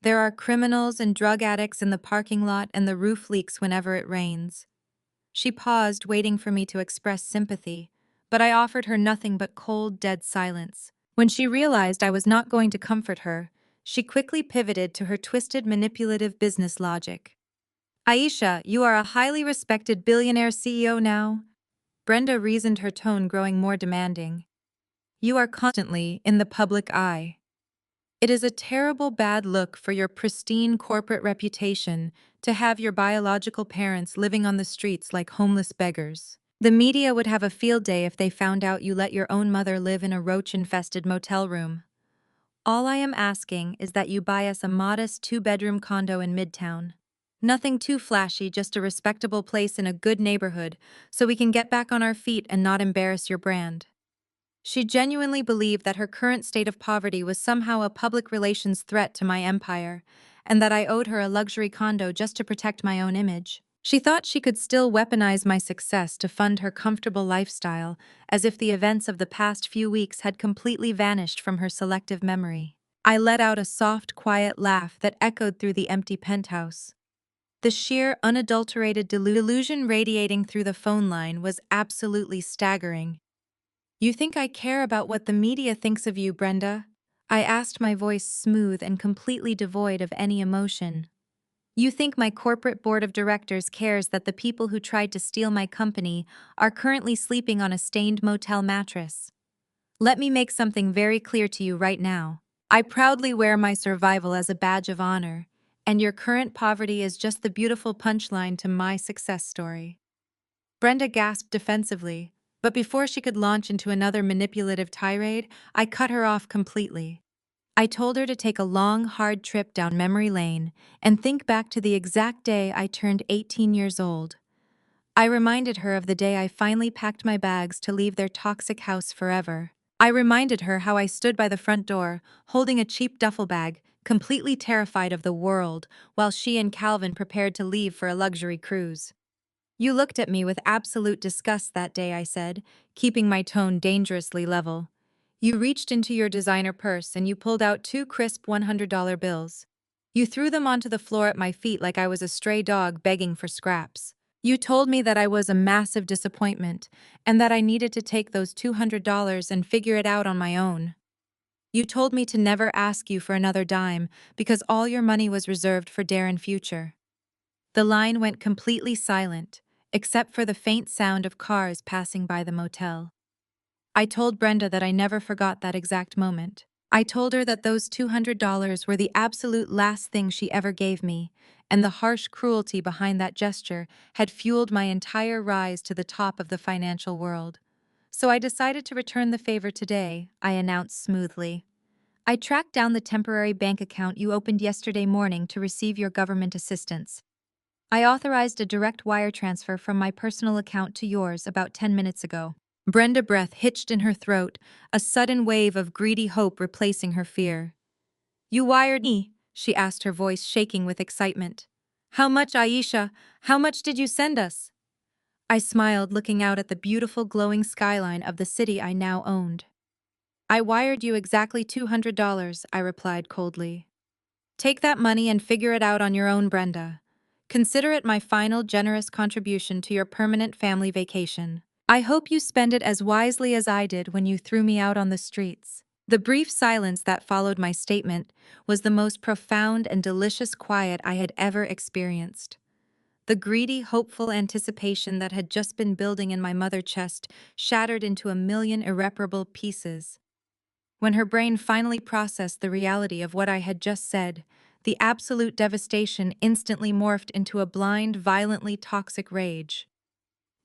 There are criminals and drug addicts in the parking lot, and the roof leaks whenever it rains." She paused, waiting for me to express sympathy, but I offered her nothing but cold, dead silence. When she realized I was not going to comfort her, she quickly pivoted to her twisted, manipulative business logic. "Aisha, you are a highly respected billionaire CEO now." Brenda reasoned, her tone growing more demanding. "You are constantly in the public eye. It is a terrible bad look for your pristine corporate reputation to have your biological parents living on the streets like homeless beggars. The media would have a field day if they found out you let your own mother live in a roach-infested motel room. All I am asking is that you buy us a modest two-bedroom condo in Midtown. Nothing too flashy, just a respectable place in a good neighborhood, so we can get back on our feet and not embarrass your brand." She genuinely believed that her current state of poverty was somehow a public relations threat to my empire, and that I owed her a luxury condo just to protect my own image. She thought she could still weaponize my success to fund her comfortable lifestyle, as if the events of the past few weeks had completely vanished from her selective memory. I let out a soft, quiet laugh that echoed through the empty penthouse. The sheer, unadulterated delusion radiating through the phone line was absolutely staggering. "You think I care about what the media thinks of you, Brenda?" I asked, my voice smooth and completely devoid of any emotion. You think my corporate board of directors cares that the people who tried to steal my company are currently sleeping on a stained motel mattress? Let me make something very clear to you right now. I proudly wear my survival as a badge of honor, and your current poverty is just the beautiful punchline to my success story. Brenda gasped defensively, but before she could launch into another manipulative tirade, I cut her off completely. I told her to take a long, hard trip down memory lane and think back to the exact day I turned 18 years old. I reminded her of the day I finally packed my bags to leave their toxic house forever. I reminded her how I stood by the front door, holding a cheap duffel bag, completely terrified of the world, while she and Calvin prepared to leave for a luxury cruise. You looked at me with absolute disgust that day, I said, keeping my tone dangerously level. You reached into your designer purse and you pulled out two crisp $100 bills. You threw them onto the floor at my feet like I was a stray dog begging for scraps. You told me that I was a massive disappointment and that I needed to take those $200 and figure it out on my own. You told me to never ask you for another dime because all your money was reserved for Darren Future. The line went completely silent, except for the faint sound of cars passing by the motel. I told Brenda that I never forgot that exact moment. I told her that those $200 were the absolute last thing she ever gave me, and the harsh cruelty behind that gesture had fueled my entire rise to the top of the financial world. So I decided to return the favor today, I announced smoothly. I tracked down the temporary bank account you opened yesterday morning to receive your government assistance. I authorized a direct wire transfer from my personal account to yours about 10 minutes ago. Brenda breath hitched in her throat, a sudden wave of greedy hope replacing her fear. You wired me? She asked, her voice shaking with excitement. How much, Aisha? How much did you send us? I smiled, looking out at the beautiful glowing skyline of the city I now owned. I wired you exactly $200, I replied coldly. Take that money and figure it out on your own, Brenda. Consider it my final generous contribution to your permanent family vacation. I hope you spend it as wisely as I did when you threw me out on the streets. The brief silence that followed my statement was the most profound and delicious quiet I had ever experienced. The greedy, hopeful anticipation that had just been building in my mother chest shattered into a million irreparable pieces. When her brain finally processed the reality of what I had just said, the absolute devastation instantly morphed into a blind, violently toxic rage.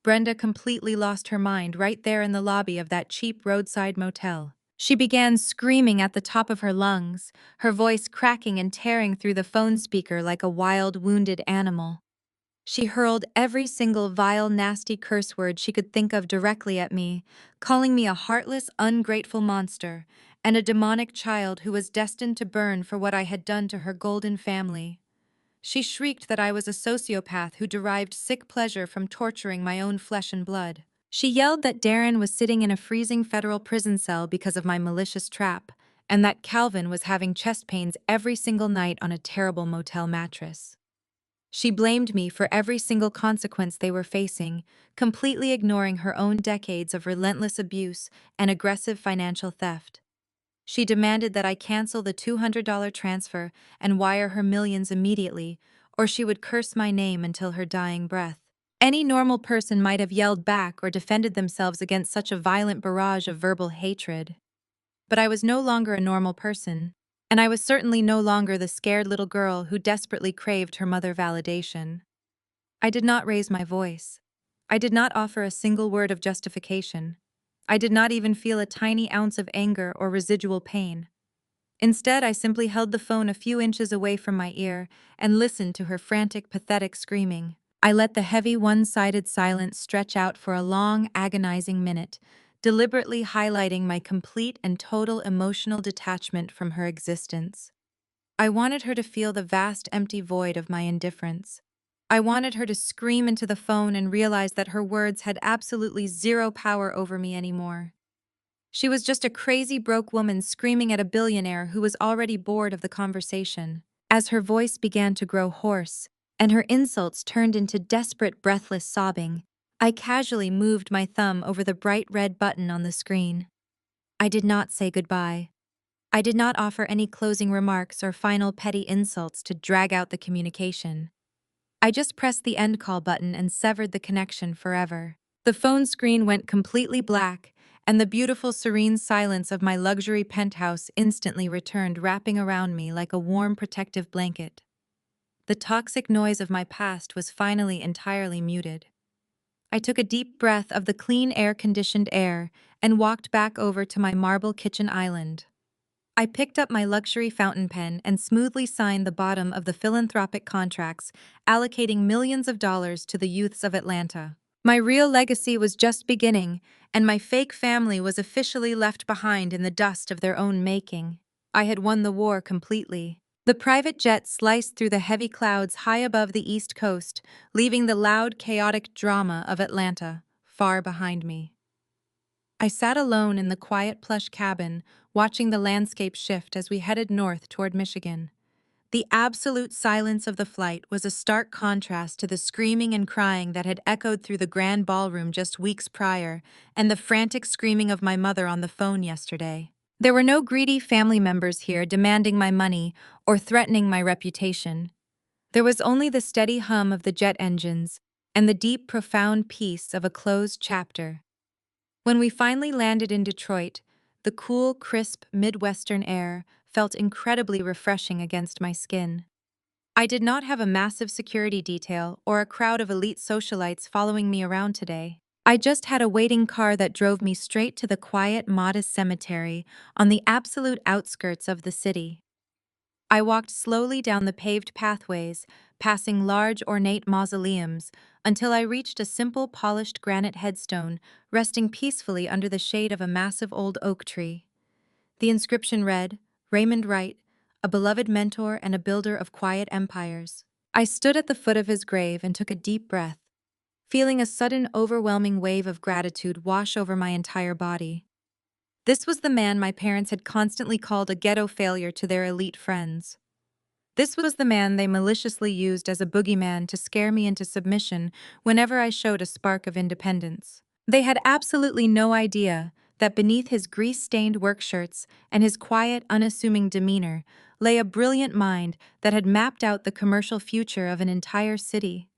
Brenda completely lost her mind right there in the lobby of that cheap roadside motel. She began screaming at the top of her lungs, her voice cracking and tearing through the phone speaker like a wild, wounded animal. She hurled every single vile, nasty curse word she could think of directly at me, calling me a heartless, ungrateful monster and a demonic child who was destined to burn for what I had done to her golden family. She shrieked that I was a sociopath who derived sick pleasure from torturing my own flesh and blood. She yelled that Darren was sitting in a freezing federal prison cell because of my malicious trap, and that Calvin was having chest pains every single night on a terrible motel mattress. She blamed me for every single consequence they were facing, completely ignoring her own decades of relentless abuse and aggressive financial theft. She demanded that I cancel the $200 transfer and wire her millions immediately, or she would curse my name until her dying breath. Any normal person might have yelled back or defended themselves against such a violent barrage of verbal hatred. But I was no longer a normal person, and I was certainly no longer the scared little girl who desperately craved her mother validation. I did not raise my voice. I did not offer a single word of justification. I did not even feel a tiny ounce of anger or residual pain. Instead, I simply held the phone a few inches away from my ear and listened to her frantic, pathetic screaming. I let the heavy, one-sided silence stretch out for a long, agonizing minute, deliberately highlighting my complete and total emotional detachment from her existence. I wanted her to feel the vast, empty void of my indifference. I wanted her to scream into the phone and realize that her words had absolutely zero power over me anymore. She was just a crazy, broke woman screaming at a billionaire who was already bored of the conversation. As her voice began to grow hoarse, and her insults turned into desperate, breathless sobbing, I casually moved my thumb over the bright red button on the screen. I did not say goodbye. I did not offer any closing remarks or final petty insults to drag out the communication. I just pressed the end call button and severed the connection forever. The phone screen went completely black, and the beautiful serene silence of my luxury penthouse instantly returned, wrapping around me like a warm protective blanket. The toxic noise of my past was finally entirely muted. I took a deep breath of the clean air-conditioned air and walked back over to my marble kitchen island. I picked up my luxury fountain pen and smoothly signed the bottom of the philanthropic contracts, allocating millions of dollars to the youths of Atlanta. My real legacy was just beginning, and my fake family was officially left behind in the dust of their own making. I had won the war completely. The private jet sliced through the heavy clouds high above the East Coast, leaving the loud, chaotic drama of Atlanta far behind me. I sat alone in the quiet plush cabin, watching the landscape shift as we headed north toward Michigan. The absolute silence of the flight was a stark contrast to the screaming and crying that had echoed through the grand ballroom just weeks prior, and the frantic screaming of my mother on the phone yesterday. There were no greedy family members here demanding my money or threatening my reputation. There was only the steady hum of the jet engines and the deep, profound peace of a closed chapter. When we finally landed in Detroit, the cool, crisp Midwestern air felt incredibly refreshing against my skin. I did not have a massive security detail or a crowd of elite socialites following me around today. I just had a waiting car that drove me straight to the quiet, modest cemetery on the absolute outskirts of the city. I walked slowly down the paved pathways, passing large, ornate mausoleums, until I reached a simple, polished granite headstone resting peacefully under the shade of a massive old oak tree. The inscription read, "Raymond Wright, a beloved mentor and a builder of quiet empires." I stood at the foot of his grave and took a deep breath, feeling a sudden, overwhelming wave of gratitude wash over my entire body. This was the man my parents had constantly called a ghetto failure to their elite friends. This was the man they maliciously used as a boogeyman to scare me into submission whenever I showed a spark of independence. They had absolutely no idea that beneath his grease-stained work shirts and his quiet, unassuming demeanor lay a brilliant mind that had mapped out the commercial future of an entire city.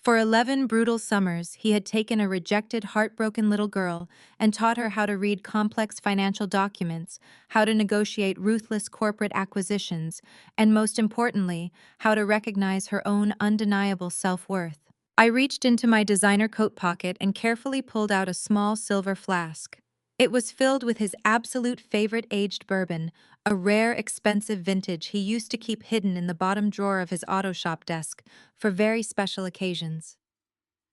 For 11 brutal summers, he had taken a rejected, heartbroken little girl and taught her how to read complex financial documents, how to negotiate ruthless corporate acquisitions, and most importantly, how to recognize her own undeniable self-worth. I reached into my designer coat pocket and carefully pulled out a small silver flask. It was filled with his absolute favorite aged bourbon, a rare, expensive vintage he used to keep hidden in the bottom drawer of his auto shop desk for very special occasions.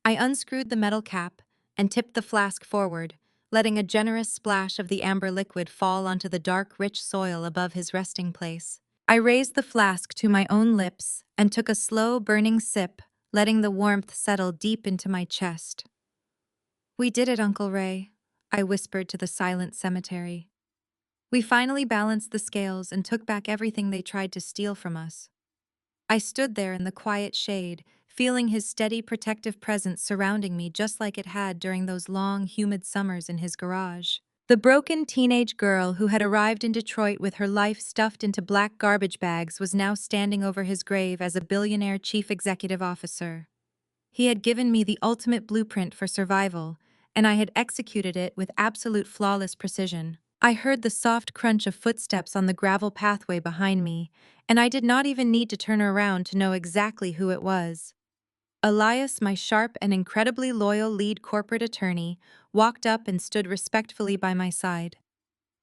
I unscrewed the metal cap and tipped the flask forward, letting a generous splash of the amber liquid fall onto the dark, rich soil above his resting place. I raised the flask to my own lips and took a slow, burning sip, letting the warmth settle deep into my chest. "We did it, Uncle Ray," I whispered to the silent cemetery. "We finally balanced the scales and took back everything they tried to steal from us." I stood there in the quiet shade, feeling his steady, protective presence surrounding me just like it had during those long, humid summers in his garage. The broken teenage girl who had arrived in Detroit with her life stuffed into black garbage bags was now standing over his grave as a billionaire chief executive officer. He had given me the ultimate blueprint for survival, and I had executed it with absolute flawless precision. I heard the soft crunch of footsteps on the gravel pathway behind me, and I did not even need to turn around to know exactly who it was. Elias, my sharp and incredibly loyal lead corporate attorney, walked up and stood respectfully by my side.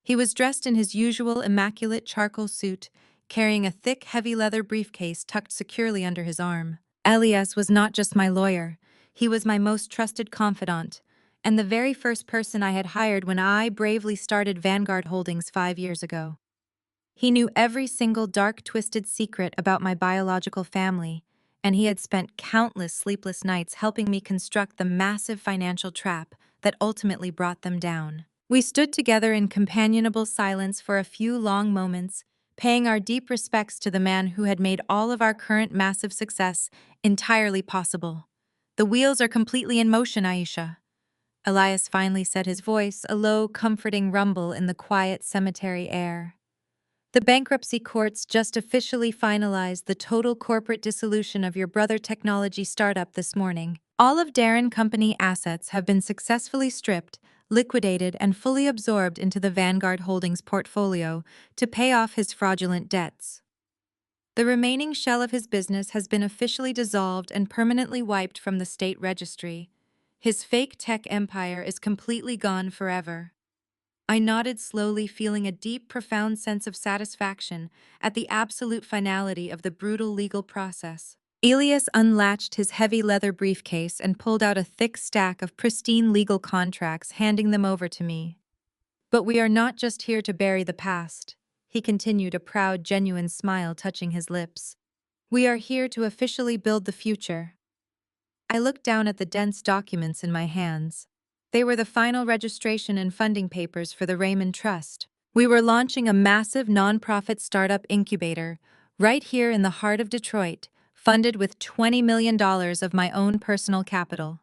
He was dressed in his usual immaculate charcoal suit, carrying a thick, heavy leather briefcase tucked securely under his arm. Elias was not just my lawyer, he was my most trusted confidant, and the very first person I had hired when I bravely started Vanguard Holdings 5 years ago. He knew every single dark, twisted secret about my biological family, and he had spent countless sleepless nights helping me construct the massive financial trap that ultimately brought them down. We stood together in companionable silence for a few long moments, paying our deep respects to the man who had made all of our current massive success entirely possible. "The wheels are completely in motion, Aisha," Elias finally said, his voice a low, comforting rumble in the quiet cemetery air. The bankruptcy courts just officially finalized the total corporate dissolution of your brother technology startup this morning. All of Darren Company assets have been successfully stripped, liquidated, and fully absorbed into the Vanguard Holdings portfolio to pay off his fraudulent debts. The remaining shell of his business has been officially dissolved and permanently wiped from the state registry. His fake tech empire is completely gone forever. I nodded slowly, feeling a deep, profound sense of satisfaction at the absolute finality of the brutal legal process. Elias unlatched his heavy leather briefcase and pulled out a thick stack of pristine legal contracts, handing them over to me. But we are not just here to bury the past, he continued, a proud, genuine smile touching his lips. We are here to officially build the future. I looked down at the dense documents in my hands. They were the final registration and funding papers for the Raymond Trust. We were launching a massive nonprofit startup incubator right here in the heart of Detroit, funded with $20 million of my own personal capital.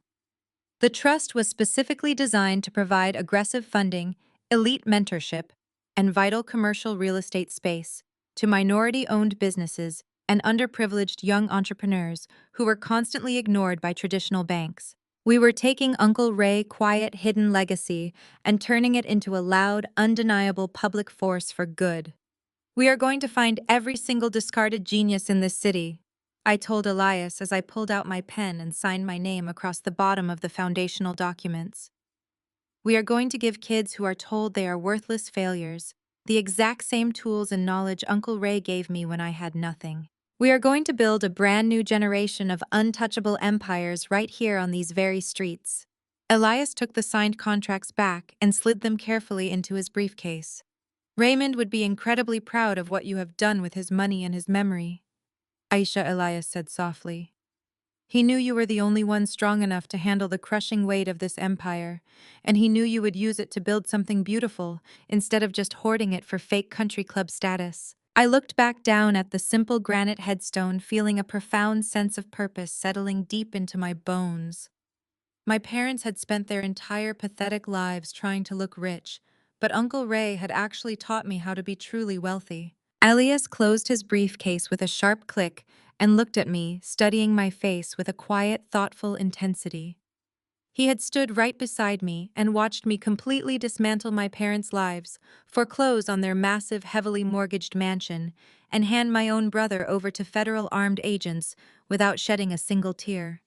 The trust was specifically designed to provide aggressive funding, elite mentorship, and vital commercial real estate space to minority-owned businesses and underprivileged young entrepreneurs who were constantly ignored by traditional banks. We were taking Uncle Ray's quiet, hidden legacy and turning it into a loud, undeniable public force for good. We are going to find every single discarded genius in this city, I told Elias as I pulled out my pen and signed my name across the bottom of the foundational documents. We are going to give kids who are told they are worthless failures the exact same tools and knowledge Uncle Ray gave me when I had nothing. We are going to build a brand new generation of untouchable empires right here on these very streets. Elias took the signed contracts back and slid them carefully into his briefcase. Raymond would be incredibly proud of what you have done with his money and his memory, Aisha, Elias said softly. He knew you were the only one strong enough to handle the crushing weight of this empire, and he knew you would use it to build something beautiful instead of just hoarding it for fake country club status. I looked back down at the simple granite headstone, feeling a profound sense of purpose settling deep into my bones. My parents had spent their entire pathetic lives trying to look rich, but Uncle Ray had actually taught me how to be truly wealthy. Elias closed his briefcase with a sharp click and looked at me, studying my face with a quiet, thoughtful intensity. He had stood right beside me and watched me completely dismantle my parents' lives, foreclose on their massive, heavily mortgaged mansion, and hand my own brother over to federal armed agents without shedding a single tear.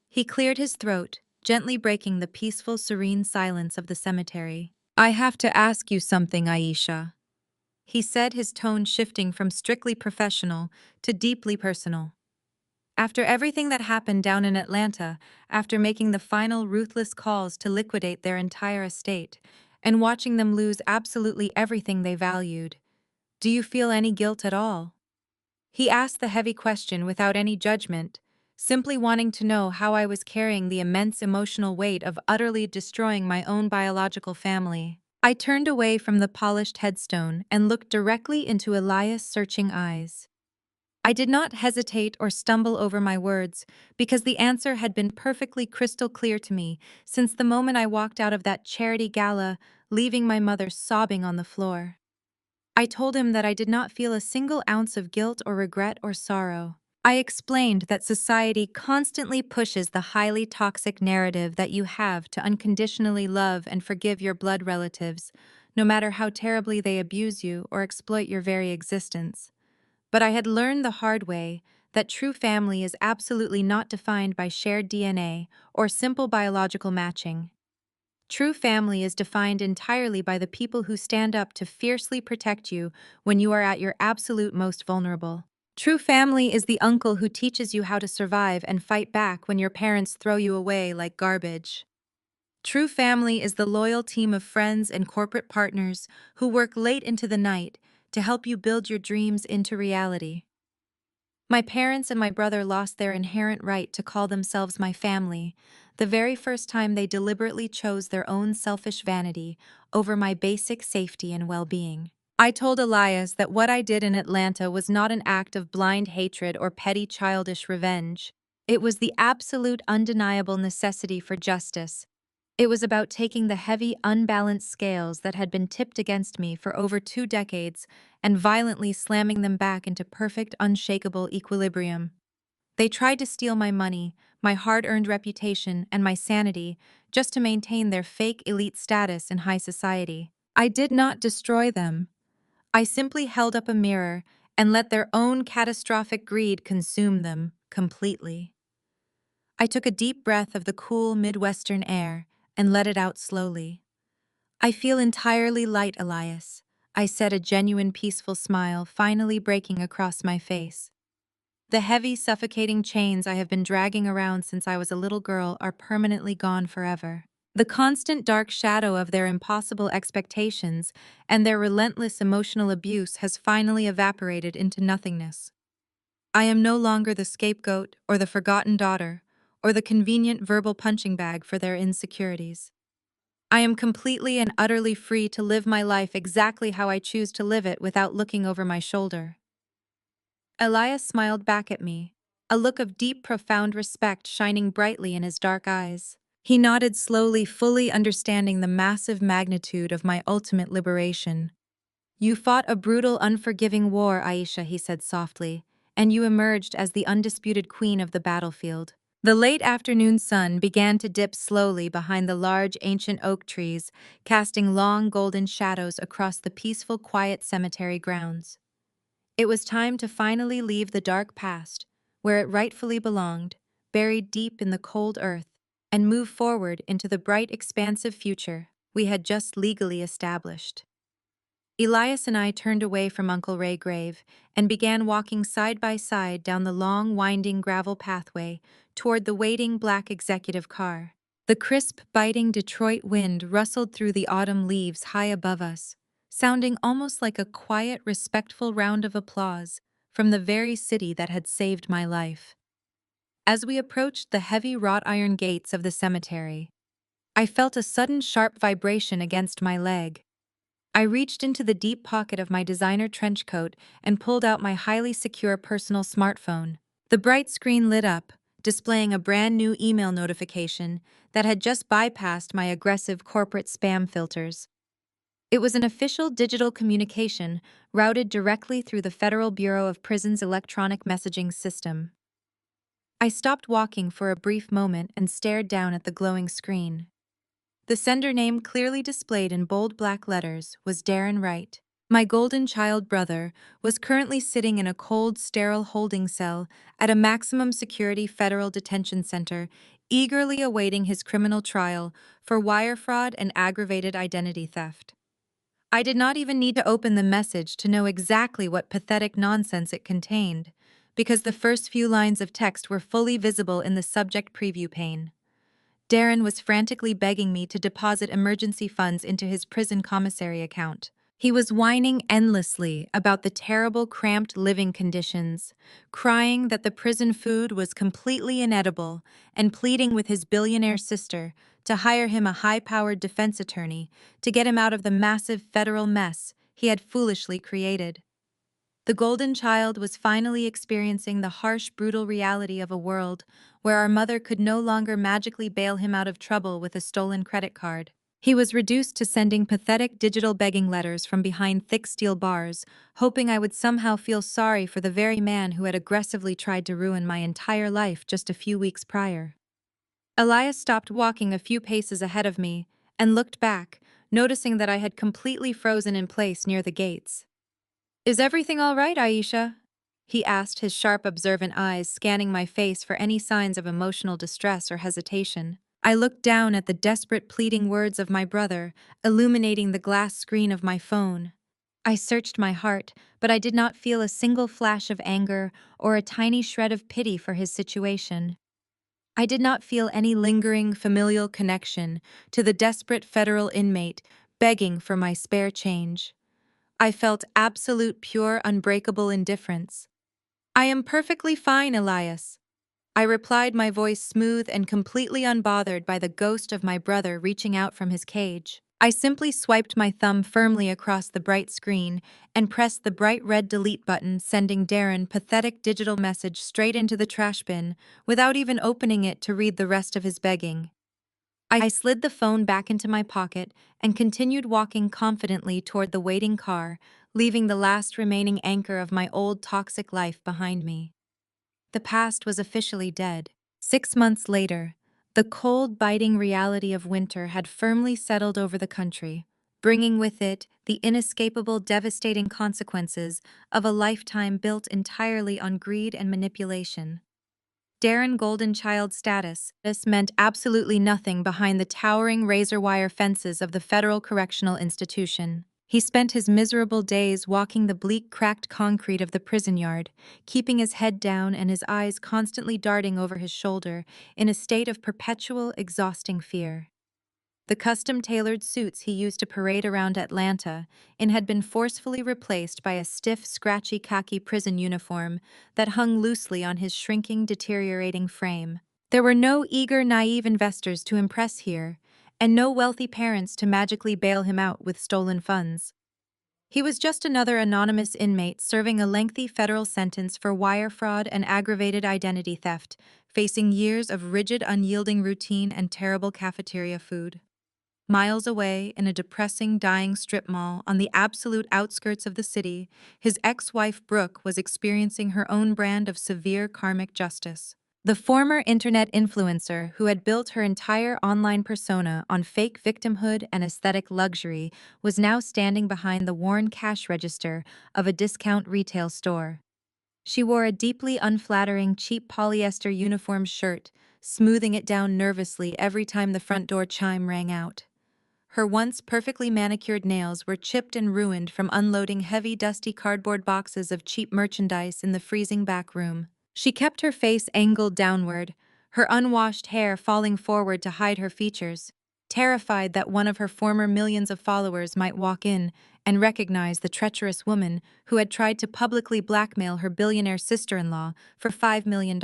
He cleared his throat, gently breaking the peaceful, serene silence of the cemetery. I have to ask you something, Aisha, he said, his tone shifting from strictly professional to deeply personal. After everything that happened down in Atlanta, after making the final ruthless calls to liquidate their entire estate, and watching them lose absolutely everything they valued, do you feel any guilt at all? He asked the heavy question without any judgment, simply wanting to know how I was carrying the immense emotional weight of utterly destroying my own biological family. I turned away from the polished headstone and looked directly into Elias' searching eyes. I did not hesitate or stumble over my words, because the answer had been perfectly crystal clear to me since the moment I walked out of that charity gala, leaving my mother sobbing on the floor. I told him that I did not feel a single ounce of guilt or regret or sorrow. I explained that society constantly pushes the highly toxic narrative that you have to unconditionally love and forgive your blood relatives, no matter how terribly they abuse you or exploit your very existence. But I had learned the hard way that true family is absolutely not defined by shared DNA or simple biological matching. True family is defined entirely by the people who stand up to fiercely protect you when you are at your absolute most vulnerable. True family is the uncle who teaches you how to survive and fight back when your parents throw you away like garbage. True family is the loyal team of friends and corporate partners who work late into the night to help you build your dreams into reality. My parents and my brother lost their inherent right to call themselves my family the very first time they deliberately chose their own selfish vanity over my basic safety and well-being. I told Elias that what I did in Atlanta was not an act of blind hatred or petty childish revenge. It was the absolute undeniable necessity for justice. It was about taking the heavy, unbalanced scales that had been tipped against me for over 2 decades and violently slamming them back into perfect, unshakable equilibrium. They tried to steal my money, my hard-earned reputation, and my sanity just to maintain their fake elite status in high society. I did not destroy them. I simply held up a mirror and let their own catastrophic greed consume them completely. I took a deep breath of the cool Midwestern air and let it out slowly. I feel entirely light, Elias, I said, a genuine peaceful smile finally breaking across my face. The heavy, suffocating chains I have been dragging around since I was a little girl are permanently gone forever. The constant dark shadow of their impossible expectations and their relentless emotional abuse has finally evaporated into nothingness. I am no longer the scapegoat or the forgotten daughter or the convenient verbal punching bag for their insecurities. I am completely and utterly free to live my life exactly how I choose to live it without looking over my shoulder. Elias smiled back at me, a look of deep, profound respect shining brightly in his dark eyes. He nodded slowly, fully understanding the massive magnitude of my ultimate liberation. "You fought a brutal, unforgiving war, Aisha," he said softly, "and you emerged as the undisputed queen of the battlefield." The late afternoon sun began to dip slowly behind the large, ancient oak trees, casting long, golden shadows across the peaceful, quiet cemetery grounds. It was time to finally leave the dark past, where it rightfully belonged, buried deep in the cold earth, and move forward into the bright, expansive future we had just legally established. Elias and I turned away from Uncle Ray Grave and began walking side by side down the long, winding gravel pathway toward the waiting black executive car. The crisp, biting Detroit wind rustled through the autumn leaves high above us, sounding almost like a quiet, respectful round of applause from the very city that had saved my life. As we approached the heavy wrought iron gates of the cemetery, I felt a sudden sharp vibration against my leg. I reached into the deep pocket of my designer trench coat and pulled out my highly secure personal smartphone. The bright screen lit up, displaying a brand new email notification that had just bypassed my aggressive corporate spam filters. It was an official digital communication routed directly through the Federal Bureau of Prisons' electronic messaging system. I stopped walking for a brief moment and stared down at the glowing screen. The sender name, clearly displayed in bold black letters, was Darren Wright. My golden child brother was currently sitting in a cold, sterile holding cell at a maximum security federal detention center, eagerly awaiting his criminal trial for wire fraud and aggravated identity theft. I did not even need to open the message to know exactly what pathetic nonsense it contained, because the first few lines of text were fully visible in the subject preview pane. Darren was frantically begging me to deposit emergency funds into his prison commissary account. He was whining endlessly about the terrible, cramped living conditions, crying that the prison food was completely inedible, and pleading with his billionaire sister to hire him a high-powered defense attorney to get him out of the massive federal mess he had foolishly created. The golden child was finally experiencing the harsh, brutal reality of a world where our mother could no longer magically bail him out of trouble with a stolen credit card. He was reduced to sending pathetic digital begging letters from behind thick steel bars, hoping I would somehow feel sorry for the very man who had aggressively tried to ruin my entire life just a few weeks prior. Elias stopped walking a few paces ahead of me and looked back, noticing that I had completely frozen in place near the gates. "Is everything all right, Aisha?" he asked, his sharp, observant eyes scanning my face for any signs of emotional distress or hesitation. I looked down at the desperate, pleading words of my brother, illuminating the glass screen of my phone. I searched my heart, but I did not feel a single flash of anger or a tiny shred of pity for his situation. I did not feel any lingering, familial connection to the desperate federal inmate begging for my spare change. I felt absolute, pure, unbreakable indifference. "I am perfectly fine, Elias," I replied, my voice smooth and completely unbothered by the ghost of my brother reaching out from his cage. I simply swiped my thumb firmly across the bright screen and pressed the bright red delete button, sending Darren pathetic digital message straight into the trash bin without even opening it to read the rest of his begging. I slid the phone back into my pocket and continued walking confidently toward the waiting car, leaving the last remaining anchor of my old toxic life behind me. The past was officially dead. 6 months later, the cold, biting reality of winter had firmly settled over the country, bringing with it the inescapable, devastating consequences of a lifetime built entirely on greed and manipulation. Darren Golden Child status. This meant absolutely nothing behind the towering razor wire fences of the Federal Correctional Institution. He spent his miserable days walking the bleak, cracked concrete of the prison yard, keeping his head down and his eyes constantly darting over his shoulder in a state of perpetual, exhausting fear. The custom-tailored suits he used to parade around Atlanta in had been forcefully replaced by a stiff, scratchy khaki prison uniform that hung loosely on his shrinking, deteriorating frame. There were no eager, naive investors to impress here, and no wealthy parents to magically bail him out with stolen funds. He was just another anonymous inmate serving a lengthy federal sentence for wire fraud and aggravated identity theft, facing years of rigid, unyielding routine and terrible cafeteria food. Miles away, in a depressing, dying strip mall on the absolute outskirts of the city, his ex-wife Brooke was experiencing her own brand of severe karmic justice. The former internet influencer who had built her entire online persona on fake victimhood and aesthetic luxury was now standing behind the worn cash register of a discount retail store. She wore a deeply unflattering, cheap polyester uniform shirt, smoothing it down nervously every time the front door chime rang out. Her once perfectly manicured nails were chipped and ruined from unloading heavy, dusty cardboard boxes of cheap merchandise in the freezing back room. She kept her face angled downward, her unwashed hair falling forward to hide her features, terrified that one of her former millions of followers might walk in and recognize the treacherous woman who had tried to publicly blackmail her billionaire sister-in-law for $5 million.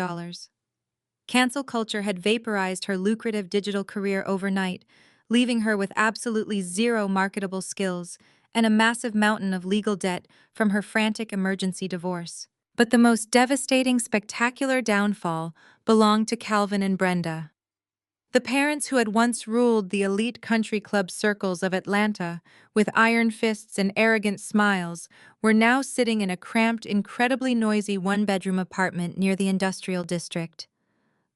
Cancel culture had vaporized her lucrative digital career overnight, leaving her with absolutely zero marketable skills and a massive mountain of legal debt from her frantic emergency divorce. But the most devastating, spectacular downfall belonged to Calvin and Brenda. The parents who had once ruled the elite country club circles of Atlanta with iron fists and arrogant smiles were now sitting in a cramped, incredibly noisy one-bedroom apartment near the industrial district.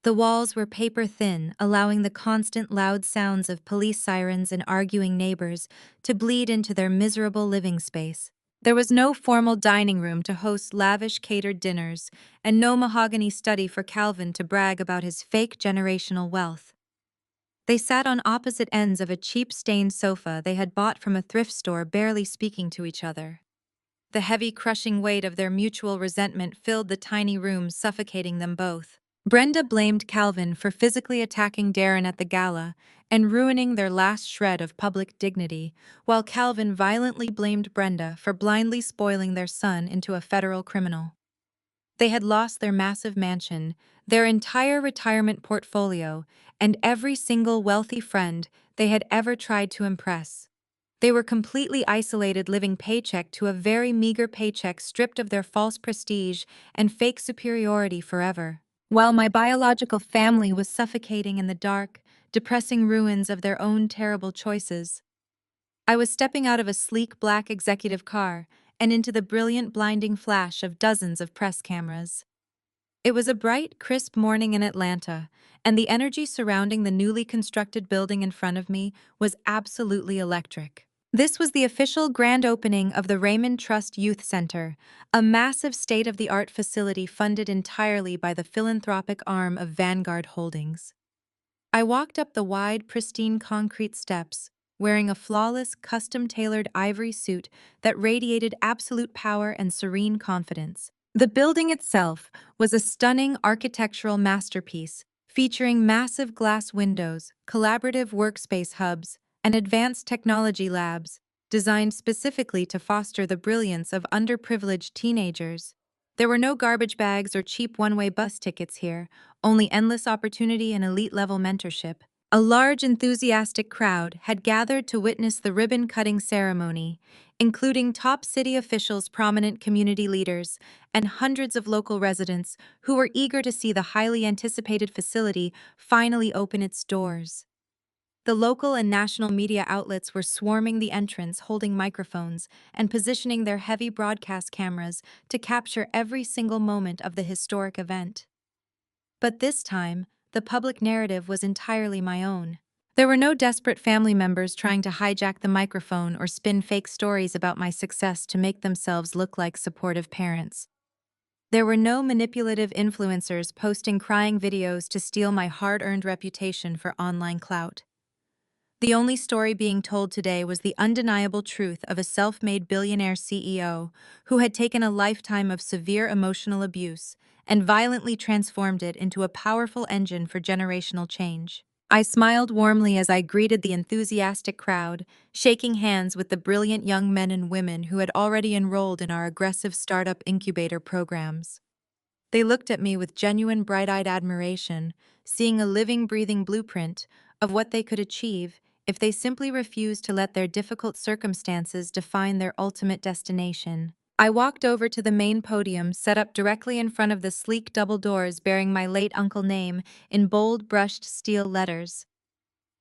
The walls were paper-thin, allowing the constant loud sounds of police sirens and arguing neighbors to bleed into their miserable living space. There was no formal dining room to host lavish catered dinners, and no mahogany study for Calvin to brag about his fake generational wealth. They sat on opposite ends of a cheap stained sofa they had bought from a thrift store, barely speaking to each other. The heavy, crushing weight of their mutual resentment filled the tiny room, suffocating them both. Brenda blamed Calvin for physically attacking Darren at the gala and ruining their last shred of public dignity, while Calvin violently blamed Brenda for blindly spoiling their son into a federal criminal. They had lost their massive mansion, their entire retirement portfolio, and every single wealthy friend they had ever tried to impress. They were completely isolated, living paycheck to a very meager paycheck, stripped of their false prestige and fake superiority forever. While my biological family was suffocating in the dark, depressing ruins of their own terrible choices. I was stepping out of a sleek black executive car and into the brilliant, blinding flash of dozens of press cameras. It was a bright, crisp morning in Atlanta, and the energy surrounding the newly constructed building in front of me was absolutely electric. This was the official grand opening of the Raymond Trust Youth Center, a massive state-of-the-art facility funded entirely by the philanthropic arm of Vanguard Holdings. I walked up the wide, pristine concrete steps, wearing a flawless, custom-tailored ivory suit that radiated absolute power and serene confidence. The building itself was a stunning architectural masterpiece, featuring massive glass windows, collaborative workspace hubs, and advanced technology labs, designed specifically to foster the brilliance of underprivileged teenagers. There were no garbage bags or cheap one-way bus tickets here, only endless opportunity and elite-level mentorship. A large, enthusiastic crowd had gathered to witness the ribbon-cutting ceremony, including top city officials, prominent community leaders, and hundreds of local residents who were eager to see the highly anticipated facility finally open its doors. The local and national media outlets were swarming the entrance, holding microphones and positioning their heavy broadcast cameras to capture every single moment of the historic event. But this time, the public narrative was entirely my own. There were no desperate family members trying to hijack the microphone or spin fake stories about my success to make themselves look like supportive parents. There were no manipulative influencers posting crying videos to steal my hard-earned reputation for online clout. The only story being told today was the undeniable truth of a self-made billionaire CEO who had taken a lifetime of severe emotional abuse and violently transformed it into a powerful engine for generational change. I smiled warmly as I greeted the enthusiastic crowd, shaking hands with the brilliant young men and women who had already enrolled in our aggressive startup incubator programs. They looked at me with genuine bright-eyed admiration, seeing a living, breathing blueprint of what they could achieve if they simply refused to let their difficult circumstances define their ultimate destination. I walked over to the main podium, set up directly in front of the sleek double doors bearing my late uncle name in bold, brushed steel letters.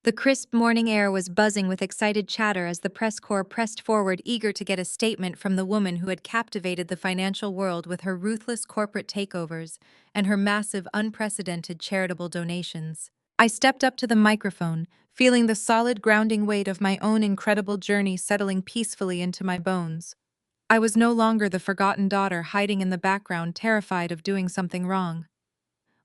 The crisp morning air was buzzing with excited chatter as the press corps pressed forward, eager to get a statement from the woman who had captivated the financial world with her ruthless corporate takeovers and her massive, unprecedented charitable donations. I stepped up to the microphone, feeling the solid grounding weight of my own incredible journey settling peacefully into my bones. I was no longer the forgotten daughter hiding in the background, terrified of doing something wrong.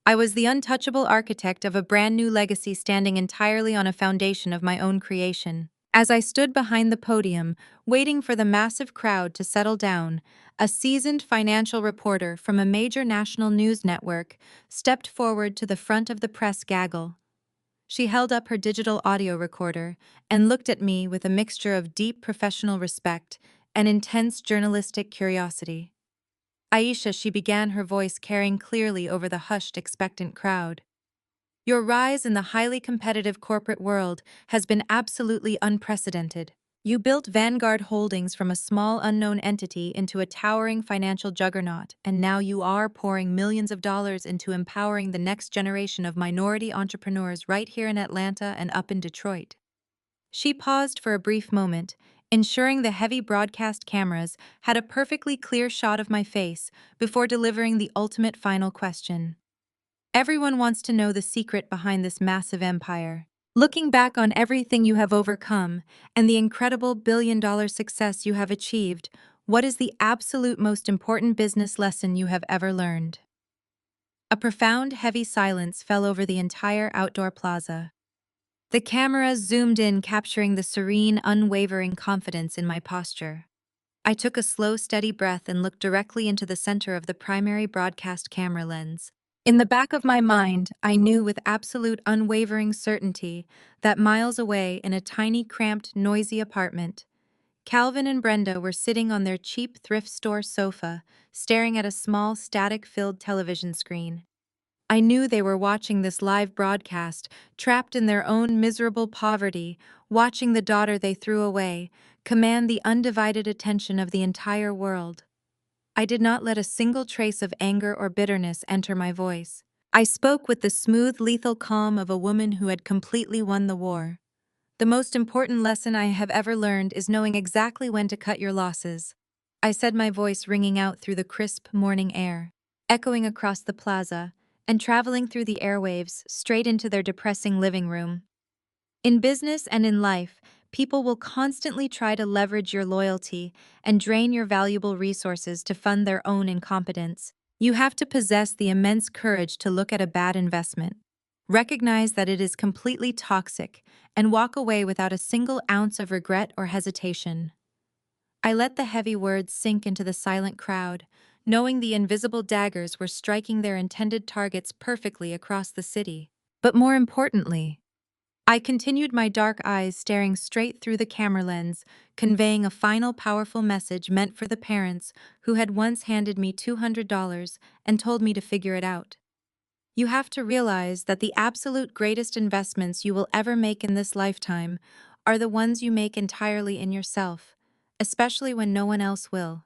I was the untouchable architect of a brand new legacy standing entirely on a foundation of my own creation. As I stood behind the podium, waiting for the massive crowd to settle down, a seasoned financial reporter from a major national news network stepped forward to the front of the press gaggle. She held up her digital audio recorder and looked at me with a mixture of deep professional respect and intense journalistic curiosity. Aisha, she began, her voice carrying clearly over the hushed, expectant crowd. Your rise in the highly competitive corporate world has been absolutely unprecedented. You built Vanguard Holdings from a small unknown entity into a towering financial juggernaut, and now you are pouring millions of dollars into empowering the next generation of minority entrepreneurs right here in Atlanta and up in Detroit. She paused for a brief moment, ensuring the heavy broadcast cameras had a perfectly clear shot of my face before delivering the ultimate final question. Everyone wants to know the secret behind this massive empire. Looking back on everything you have overcome and the incredible billion-dollar success you have achieved, what is the absolute most important business lesson you have ever learned? A profound, heavy silence fell over the entire outdoor plaza. The camera zoomed in, capturing the serene, unwavering confidence in my posture. I took a slow, steady breath and looked directly into the center of the primary broadcast camera lens. In the back of my mind, I knew with absolute unwavering certainty that miles away in a tiny, cramped, noisy apartment, Calvin and Brenda were sitting on their cheap thrift store sofa, staring at a small, static-filled television screen. I knew they were watching this live broadcast, trapped in their own miserable poverty, watching the daughter they threw away command the undivided attention of the entire world. I did not let a single trace of anger or bitterness enter my voice. I spoke with the smooth, lethal calm of a woman who had completely won the war. The most important lesson I have ever learned is knowing exactly when to cut your losses. I said, my voice ringing out through the crisp morning air, echoing across the plaza, and traveling through the airwaves straight into their depressing living room. In business and in life, people will constantly try to leverage your loyalty and drain your valuable resources to fund their own incompetence. You have to possess the immense courage to look at a bad investment, recognize that it is completely toxic, and walk away without a single ounce of regret or hesitation. I let the heavy words sink into the silent crowd, knowing the invisible daggers were striking their intended targets perfectly across the city. But more importantly, I continued, my dark eyes staring straight through the camera lens, conveying a final powerful message meant for the parents who had once handed me $200 and told me to figure it out. You have to realize that the absolute greatest investments you will ever make in this lifetime are the ones you make entirely in yourself, especially when no one else will.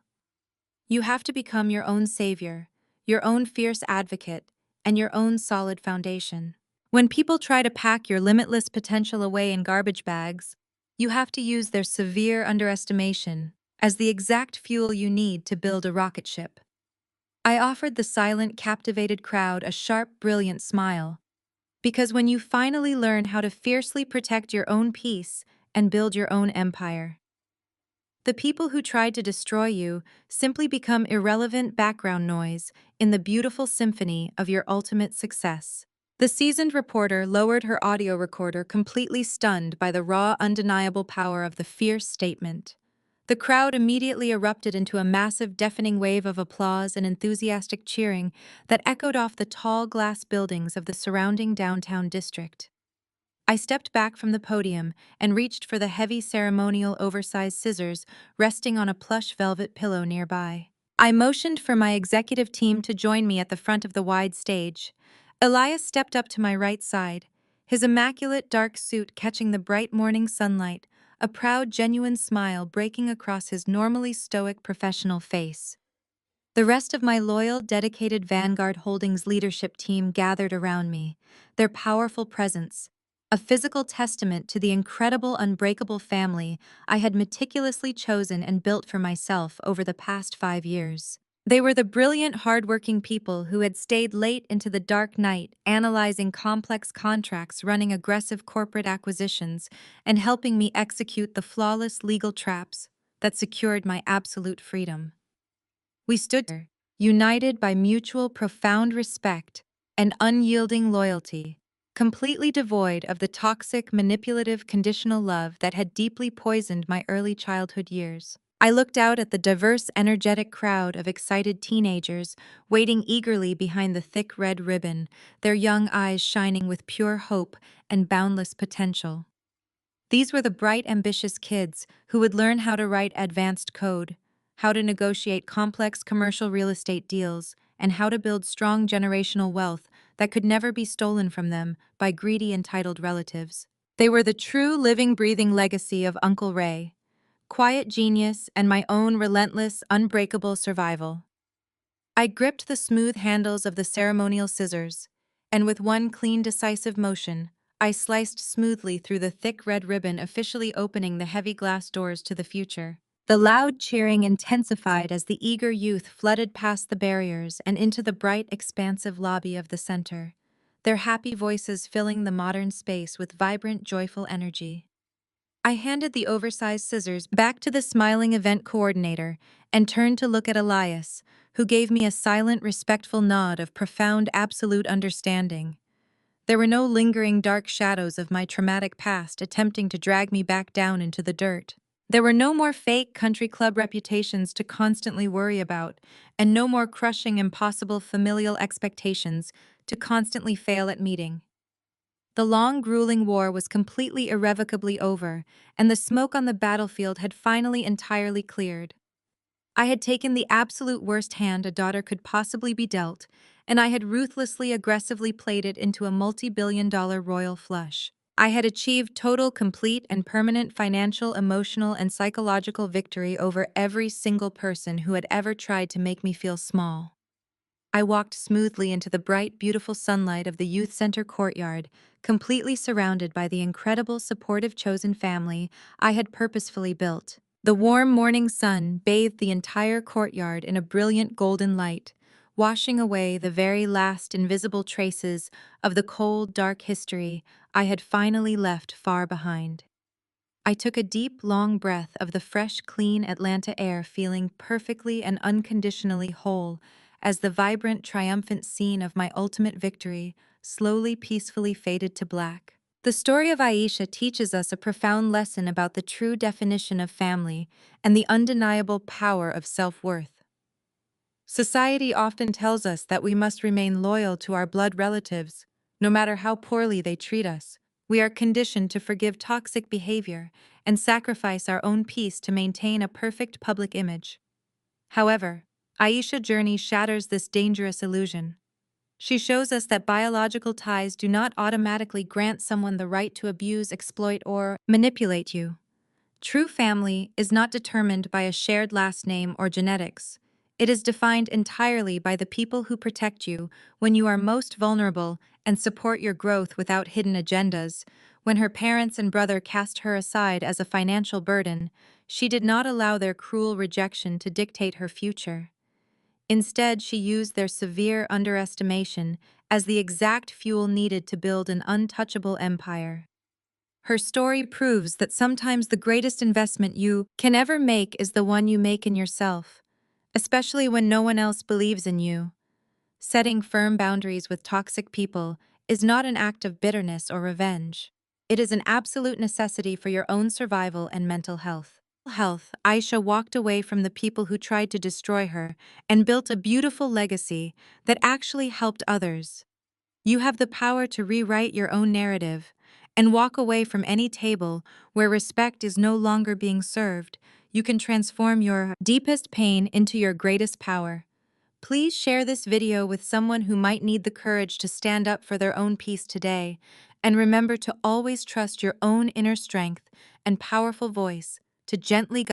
You have to become your own savior, your own fierce advocate, and your own solid foundation. When people try to pack your limitless potential away in garbage bags, you have to use their severe underestimation as the exact fuel you need to build a rocket ship. I offered the silent, captivated crowd a sharp, brilliant smile. Because when you finally learn how to fiercely protect your own peace and build your own empire, the people who tried to destroy you simply become irrelevant background noise in the beautiful symphony of your ultimate success. The seasoned reporter lowered her audio recorder, completely stunned by the raw, undeniable power of the fierce statement. The crowd immediately erupted into a massive, deafening wave of applause and enthusiastic cheering that echoed off the tall glass buildings of the surrounding downtown district. I stepped back from the podium and reached for the heavy ceremonial oversized scissors resting on a plush velvet pillow nearby. I motioned for my executive team to join me at the front of the wide stage. Elias stepped up to my right side, his immaculate dark suit catching the bright morning sunlight, a proud, genuine smile breaking across his normally stoic professional face. The rest of my loyal, dedicated Vanguard Holdings leadership team gathered around me, their powerful presence, a physical testament to the incredible, unbreakable family I had meticulously chosen and built for myself over the past 5 years. They were the brilliant, hardworking people who had stayed late into the dark night, analyzing complex contracts, running aggressive corporate acquisitions, and helping me execute the flawless legal traps that secured my absolute freedom. We stood there, united by mutual profound respect and unyielding loyalty, completely devoid of the toxic, manipulative, conditional love that had deeply poisoned my early childhood years. I looked out at the diverse, energetic crowd of excited teenagers waiting eagerly behind the thick red ribbon, their young eyes shining with pure hope and boundless potential. These were the bright, ambitious kids who would learn how to write advanced code, how to negotiate complex commercial real estate deals, and how to build strong generational wealth that could never be stolen from them by greedy, entitled relatives. They were the true, living, breathing legacy of Uncle Ray, quiet genius, and my own relentless, unbreakable survival. I gripped the smooth handles of the ceremonial scissors, and with one clean, decisive motion, I sliced smoothly through the thick red ribbon, officially opening the heavy glass doors to the future. The loud cheering intensified as the eager youth flooded past the barriers and into the bright, expansive lobby of the center, their happy voices filling the modern space with vibrant, joyful energy. I handed the oversized scissors back to the smiling event coordinator and turned to look at Elias, who gave me a silent, respectful nod of profound, absolute understanding. There were no lingering dark shadows of my traumatic past attempting to drag me back down into the dirt. There were no more fake country club reputations to constantly worry about, and no more crushing, impossible familial expectations to constantly fail at meeting. The long, grueling war was completely irrevocably over, and the smoke on the battlefield had finally entirely cleared. I had taken the absolute worst hand a daughter could possibly be dealt, and I had ruthlessly, aggressively played it into a multi-billion-dollar royal flush. I had achieved total, complete, and permanent financial, emotional, and psychological victory over every single person who had ever tried to make me feel small. I walked smoothly into the bright, beautiful sunlight of the youth center courtyard, completely surrounded by the incredible, supportive chosen family I had purposefully built. The warm morning sun bathed the entire courtyard in a brilliant golden light, washing away the very last invisible traces of the cold, dark history I had finally left far behind. I took a deep, long breath of the fresh, clean Atlanta air, feeling perfectly and unconditionally whole as the vibrant, triumphant scene of my ultimate victory slowly, peacefully faded to black. The story of Aisha teaches us a profound lesson about the true definition of family and the undeniable power of self-worth. Society often tells us that we must remain loyal to our blood relatives, no matter how poorly they treat us. We are conditioned to forgive toxic behavior and sacrifice our own peace to maintain a perfect public image. However, Aisha's journey shatters this dangerous illusion. She shows us that biological ties do not automatically grant someone the right to abuse, exploit, or manipulate you. True family is not determined by a shared last name or genetics. It is defined entirely by the people who protect you when you are most vulnerable and support your growth without hidden agendas. When her parents and brother cast her aside as a financial burden, she did not allow their cruel rejection to dictate her future. Instead, she used their severe underestimation as the exact fuel needed to build an untouchable empire. Her story proves that sometimes the greatest investment you can ever make is the one you make in yourself, especially when no one else believes in you. Setting firm boundaries with toxic people is not an act of bitterness or revenge. It is an absolute necessity for your own survival and mental health. Aisha walked away from the people who tried to destroy her and built a beautiful legacy that actually helped others. You have the power to rewrite your own narrative and walk away from any table where respect is no longer being served. You can transform your deepest pain into your greatest power. Please share this video with someone who might need the courage to stand up for their own peace today. And remember to always trust your own inner strength and powerful voice to gently guide